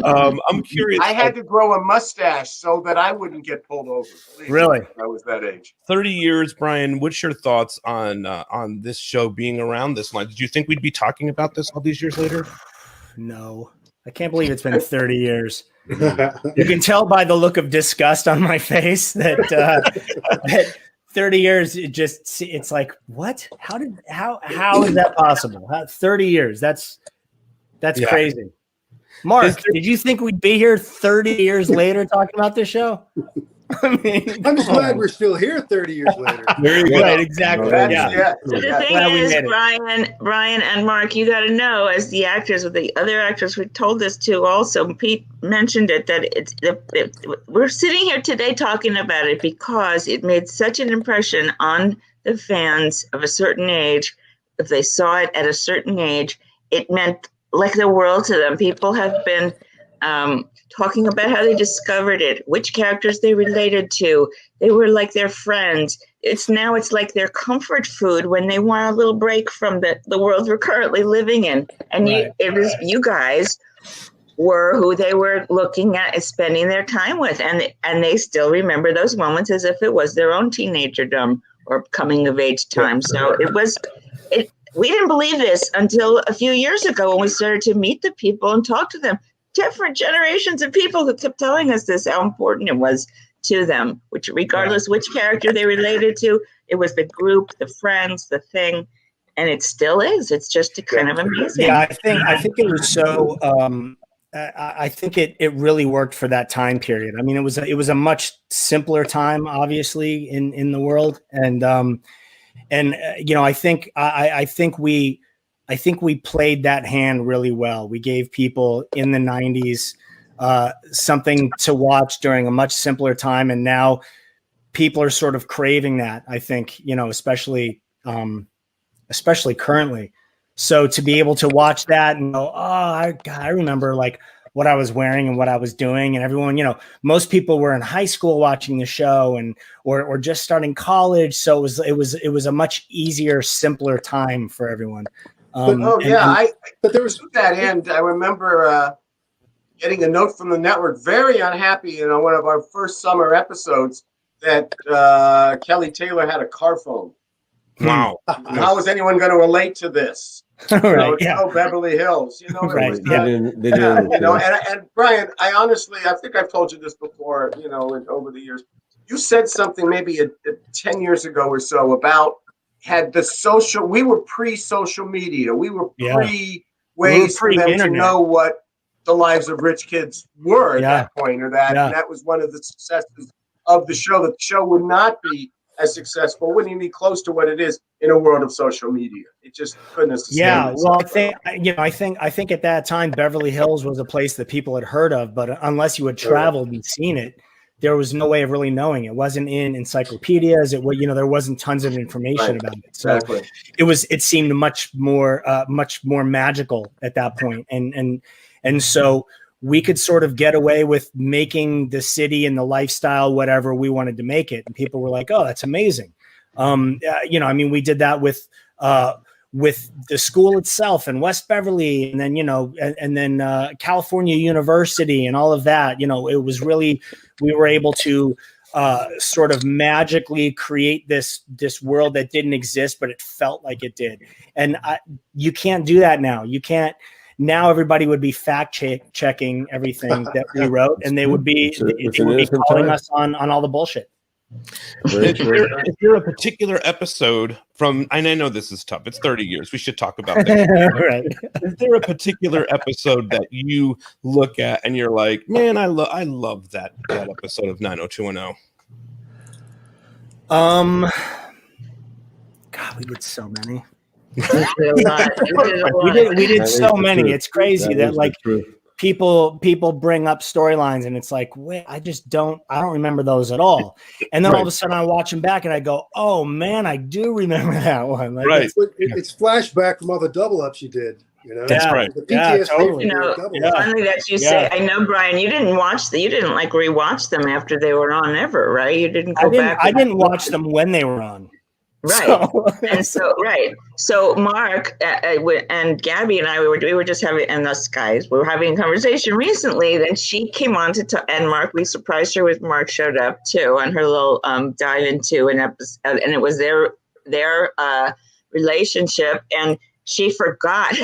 I'm curious. I had to grow a mustache so that I wouldn't get pulled over. Really? I was that age. 30 years, Brian. What's your thoughts on this show being around this line? Did you think we'd be talking about this all these years later? No. I can't believe it's been 30 years. You can tell by the look of disgust on my face that that 30 years, it's like, what? How is that possible? 30 years. That's crazy. Mark, did you think we'd be here 30 years later talking about this show? I mean, I'm just glad we're still here 30 years later. Very good. Right, exactly. So the thing is, Brian and Mark, you got to know, as the actors, with the other actors we told this to also, Pete mentioned it, that we're sitting here today talking about it because it made such an impression on the fans of a certain age. If they saw it at a certain age, it meant like the world to them. People have been talking about how they discovered it, which characters they related to. They were like their friends. It's like their comfort food when they want a little break from the world we're currently living in. And you guys were who they were looking at and spending their time with, and they still remember those moments as if it was their own teenagerdom or coming of age time. So we didn't believe this until a few years ago when we started to meet the people and talk to them. Different generations of people who kept telling us this, how important it was to them, which regardless which character they related to, it was the group, the friends, the thing, and it still is. It's just kind of amazing. Yeah, I think it was so. I think it really worked for that time period. I mean, it was a much simpler time, obviously, in the world, and you know, I think we played that hand really well. We gave people in the 90s something to watch during a much simpler time, and now people are sort of craving that. I think, you know, especially currently. So to be able to watch that and go, I remember like what I was wearing and what I was doing, and everyone, you know, most people were in high school watching the show or just starting college. So it was a much easier, simpler time for everyone. But there was to that end. I remember getting a note from the network, very unhappy, in one of our first summer episodes, that Kelly Taylor had a car phone. Wow. How is anyone going to relate to this? Beverly Hills, you know. Right. And Brian, I think I've told you this before, you know, over the years. You said something maybe 10 years ago or so about we were pre-social media. We were pre-ways for them to know what the lives of rich kids were at that point, and that was one of the successes of the show. That the show would not be as successful, wouldn't even be close to what it is in a world of social media. It just couldn't have sustained itself. I think at that time Beverly Hills was a place that people had heard of, but unless you had traveled and seen it, there was no way of really knowing. It wasn't in encyclopedias. There wasn't tons of information about it. So it seemed much more magical at that point. And so we could sort of get away with making the city and the lifestyle whatever we wanted to make it. And people were like, oh, that's amazing. We did that with the school itself and West Beverly, and then, and then California University and all of that. It was really, we were able to sort of magically create this world that didn't exist, but it felt like it did. And you can't do that now. You can't. Now everybody would be checking everything that we wrote, and they would be calling us on all the bullshit. Is there a particular episode from, and I know this is tough, it's 30 years, we should talk about that. Right. Is there a particular episode that you look at and you're like, man, I love that episode of 90210? God, we did so many. We did so many. It's crazy that like people bring up storylines and it's like, wait, I don't remember those at all. And then all of a sudden I watch them back and I go, oh man, I do remember that one. Like, right. It's flashback from all the double ups you did. That's right. Totally. Funny that you say. I know, Brian, you didn't like rewatch them after they were on ever, right? You didn't go back. I didn't watch them when they were on. Right. So Mark and Gabby and I, we were just having, and us guys, we were having a conversation recently. Then she came on and Mark, we surprised her with Mark showed up too on her little dive into an episode, and it was their relationship, and she forgot,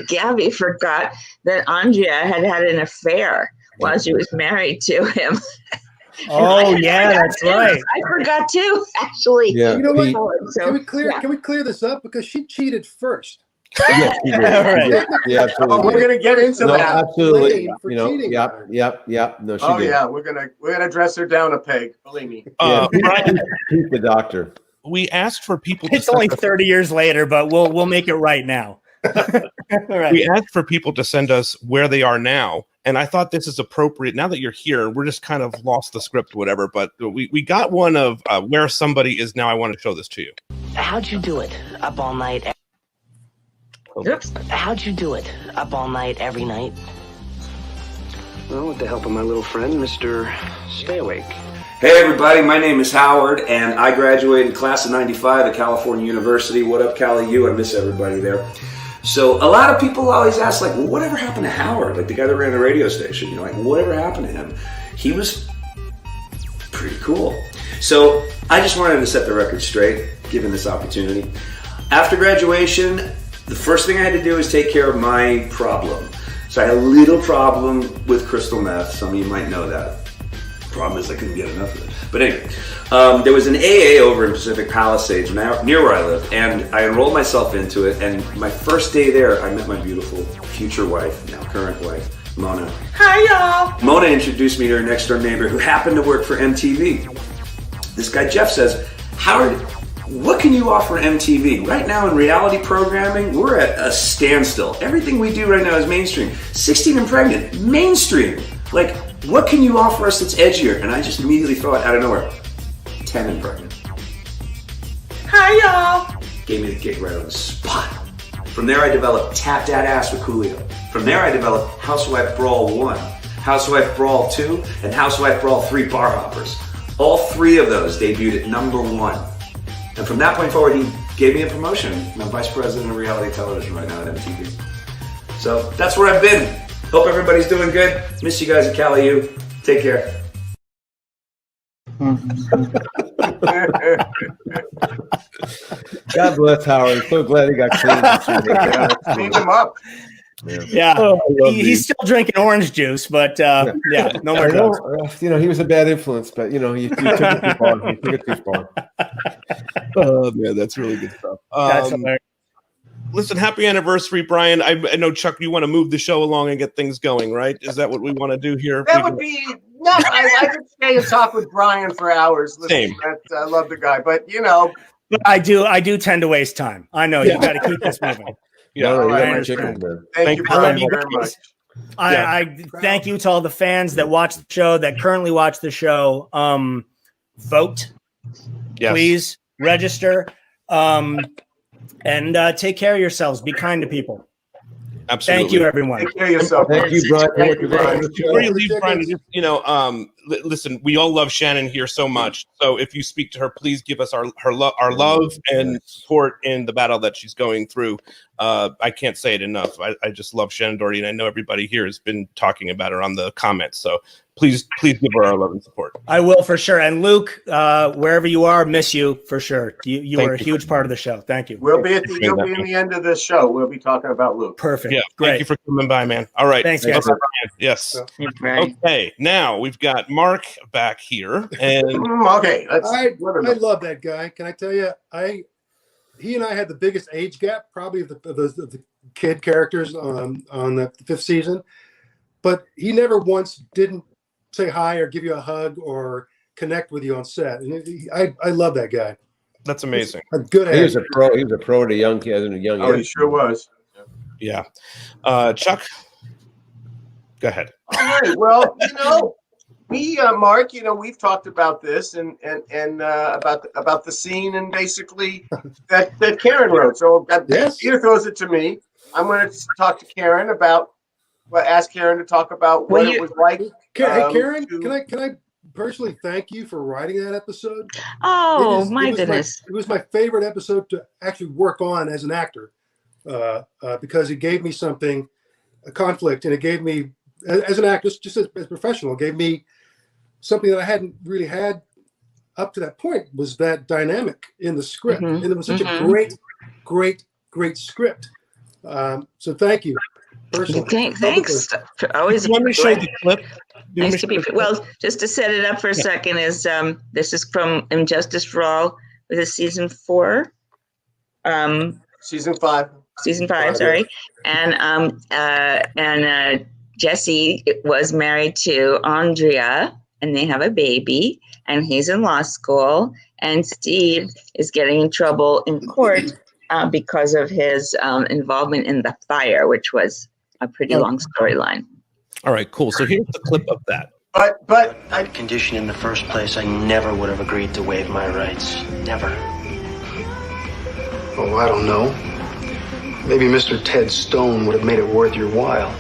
Gabby forgot that Andrea had an affair while she was married to him. Oh yeah, that's right. I forgot too, actually. Yeah. You know what? Can we clear this up, because she cheated first? Yes, she did. Right. Yeah, absolutely. We're gonna get into that. Absolutely. Yep. No, she did. Yeah, we're gonna dress her down a peg. Believe me. He's the doctor. We asked for people. It's only 30 years later, but we'll make it right now. Right. We asked for people to send us where they are now. And I thought this is appropriate. Now that you're here, we're just kind of lost the script, whatever. But we got one of where somebody is now. I want to show this to you. How'd you do it? Up all night? Oops. How'd you do it? Up all night every night? Well, with the help of my little friend, Mr. Stay Awake. Hey everybody, my name is Howard, and I graduated class of '95 at California University. What up, Cali U? I miss everybody there. So a lot of people always ask, like, well, whatever happened to Howard? Like the guy that ran the radio station, you know, like whatever happened to him? He was pretty cool. So I just wanted to set the record straight, given this opportunity. After graduation, the first thing I had to do was take care of my problem. So I had a little problem with crystal meth. Some of you might know that. Problem is I couldn't get enough of it. But anyway, there was an AA over in Pacific Palisades near where I live, and I enrolled myself into it. And my first day there, I met my beautiful future wife, now current wife, Mona. Hi, y'all. Mona introduced me to her next door neighbor who happened to work for MTV. This guy Jeff says, Howard, what can you offer MTV? Right now in reality programming, we're at a standstill. Everything we do right now is mainstream. 16 and pregnant, mainstream. Like, what can you offer us that's edgier? And I just immediately thought out of nowhere, 10 and pregnant. Hi, y'all. Gave me the gig right on the spot. From there I developed Tap That Ass with Coolio. From there I developed Housewife Brawl 1, Housewife Brawl 2, and Housewife Brawl 3 Bar Hoppers. All three of those debuted at #1. And from that point forward, he gave me a promotion. I'm vice president of reality television right now at MTV. So that's where I've been. Hope everybody's doing good. Miss you guys at Cali U. Take care. God bless Howard. So glad he got clean. Cleaned him up. Yeah, Oh, I love he's these. still drinking orange juice, but yeah, no more I know, drugs. you know, he was a bad influence, but you know, you took it too far. You took it too far. Oh man, that's really good stuff. That's hilarious. Listen, happy anniversary, Brian. I know, Chuck, you want to move the show along and get things going, right? Is that what we want to do here? That would be no. I could stay and talk with Brian for hours. Listen, Same. I love the guy, but you know, But I do tend to waste time. I know you got to keep this moving. Yeah, No, I you got my understand. chicken there. thank you, I love Brian, you very much. guys. I thank you to all the fans that watch the show, that currently watch the show. Vote, Yes. please register, and take care of yourselves. Be kind to people. Absolutely. Thank you, everyone. Take care of yourself. Thank you, Brian. Thank you, Brian. Before you leave, Brian, just, listen, we all love Shannon here so much. So if you speak to her, please give us our love and support in the battle that she's going through. I can't say it enough. I just love Shannon Doherty, and I know everybody here has been talking about her on the comments. So please give her our love and support. I will for sure. And Luke, wherever you are, miss you for sure. You Thank were a you. huge part of the show. Thank you. You'll be in the end of the show. We'll be talking about Luke. Perfect. Yeah, Great. thank you for coming by, man. All right. Thanks, guys. Okay, Brian. Yes. Okay, now we've got Mark back here. And Okay, let's. I love that guy. Can I tell you? He and I had the biggest age gap, probably of the kid characters on the 5th season. But he never once didn't say hi or give you a hug or connect with you on set. And I love that guy. That's amazing. A good He was actor. a pro. He was a pro at a young kid. As a young Oh, he age. sure was. Yeah. Chuck, go ahead. All right. Well, you know, me, Mark, you know, we've talked about this and about the scene and basically that Karen wrote. So Yes. Peter throws it to me. I'm going to talk to Karen about. Well, ask Karen to talk about what it was like. Hey, Karen, can I personally thank you for writing that episode? Oh, It was goodness. it was my favorite episode to actually work on as an actor because it gave me something, a conflict, and it gave me, as an actor, just as professional, it gave me something that I hadn't really had up to that point, was that dynamic in the script. And it was such a great script. So thank you. Personally. Thanks. Always. You want me to show the clip? Nice to be. Well, just to set it up for a second, is this is from Injustice for All, with a season 4. Season 5. Season 5, sorry. And Jesse was married to Andrea, and they have a baby, and he's in law school, and Steve is getting in trouble in court because of his involvement in the fire, which was a pretty long storyline. All right, cool. So here's the clip of that. But I'd condition in the first place, I never would have agreed to waive my rights. Never. Oh, I don't know. Maybe Mr. Ted Stone would have made it worth your while.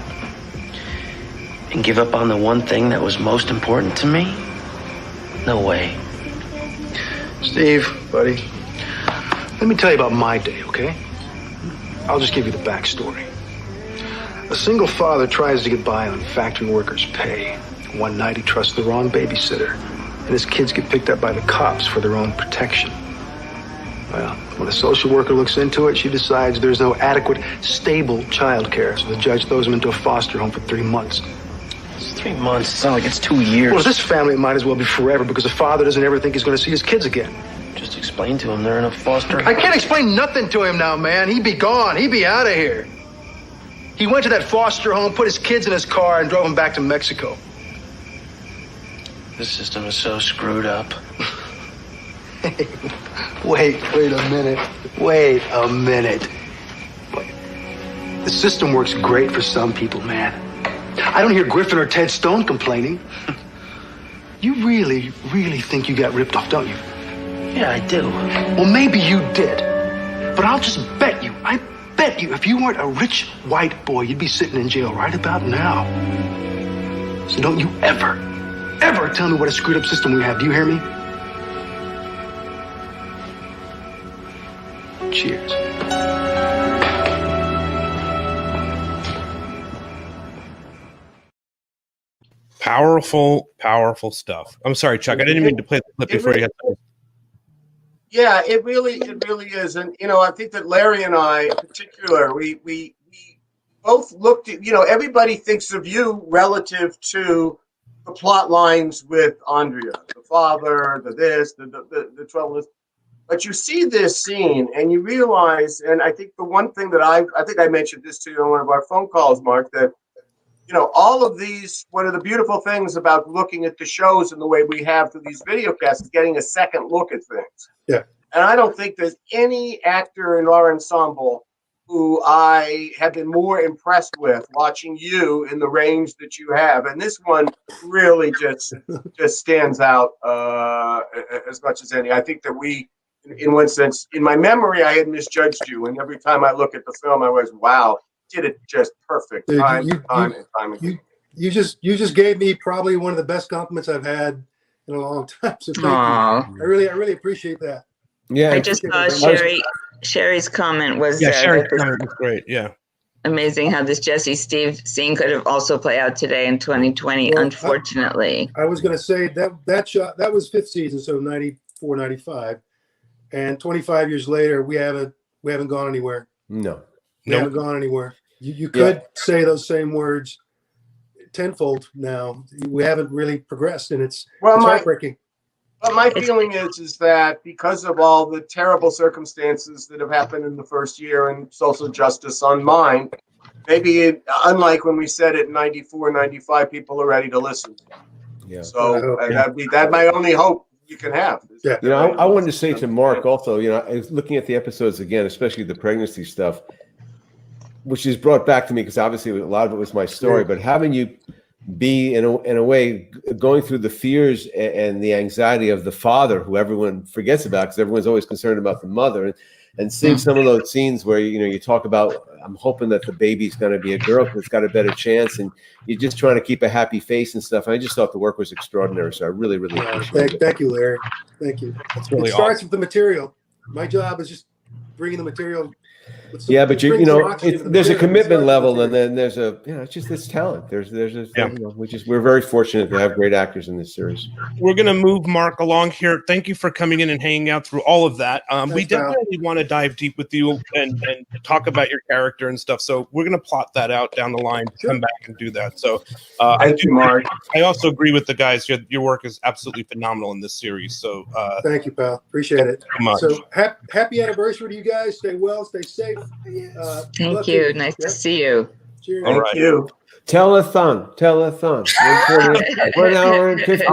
And give up on the one thing that was most important to me? No way. Steve, buddy, let me tell you about my day, okay? I'll just give you the backstory. A single father tries to get by on factory workers' pay. One night he trusts the wrong babysitter, and his kids get picked up by the cops for their own protection. Well, when a social worker looks into it, she decides there's no adequate, stable childcare, so the judge throws them into a foster home for 3 months. It's 3 months. It's not like it's 2 years. Well, this family it might as well be forever because the father doesn't ever think he's going to see his kids again. Just explain to him they're in a foster. I can't explain nothing to him now, man. He'd be gone. He'd be out of here. He went to that foster home, put his kids in his car, and drove them back to Mexico. This system is so screwed up. Wait a minute. Wait a minute. The system works great for some people, man. I don't hear Griffin or Ted Stone complaining. You really, really think you got ripped off, don't you? Yeah, I do. Well, maybe you did. But I'll just bet you, I bet you, if you weren't a rich white boy, you'd be sitting in jail right about now. So don't you ever tell me what a screwed up system we have. Do you hear me? Cheers. Powerful stuff. I'm sorry, Chuck. I didn't mean to play the clip before you had to. Yeah, it really is. And, I think that Larry and I in particular, we both looked at, everybody thinks of you relative to the plot lines with Andrea, the father, the this, the trouble is. But you see this scene and you realize, and I think the one thing that I think I mentioned this to you on one of our phone calls, Mark, that, all of these, one of the beautiful things about looking at the shows and the way we have through these video casts is getting a second look at things. Yeah. And I don't think there's any actor in our ensemble who I have been more impressed with watching you in the range that you have. And this one really just stands out as much as any. I think that we, in one sense, in my memory, I had misjudged you. And every time I look at the film, I was, wow, did it just perfect time and time again. You just gave me probably one of the best compliments I've had in a long time. So thank you. I really appreciate that. Yeah, I just saw Sherry's comment was Sherry's comment was great. Yeah, amazing how this Jesse Steve scene could have also played out today in 2020. Well, unfortunately, I was going to say that shot that was fifth season, so 94, 95, and 25 years later, we haven't gone anywhere. No, we haven't gone anywhere. You could say those same words tenfold now. We haven't really progressed, and it's heartbreaking. But my feeling is that because of all the terrible circumstances that have happened in the first year and social justice on mine, maybe unlike when we said it in 94, 95, people are ready to listen. Yeah. So that's my only hope you can have. Yeah. I wanted to say to Mark also, I was looking at the episodes again, especially the pregnancy stuff, which is brought back to me because obviously a lot of it was my story, but having you be in a way going through the fears and the anxiety of the father who everyone forgets about because everyone's always concerned about the mother, and seeing some of those scenes where you talk about, I'm hoping that the baby's going to be a girl because it's got a better chance, and you're just trying to keep a happy face and stuff. And I just thought the work was extraordinary, so I really appreciate it. Thank you, Larry. Thank you. That's really it starts with the material. My job is just bringing the material. But there's a commitment level, and then there's it's just this talent. We're very fortunate to have great actors in this series. We're going to move Mark along here. Thank you for coming in and hanging out through all of that. We definitely want to dive deep with you and talk about your character and stuff. So we're going to plot that out down the line, come back and do that. So thank you, Mark. I also agree with the guys. Your work is absolutely phenomenal in this series. So thank you, pal. Appreciate it. So much. So happy anniversrsary to you guys. Stay well, stay safe. Thank you. Nice to see you. Cheers. Thank you. Telethon. 1 hour and 50 minutes.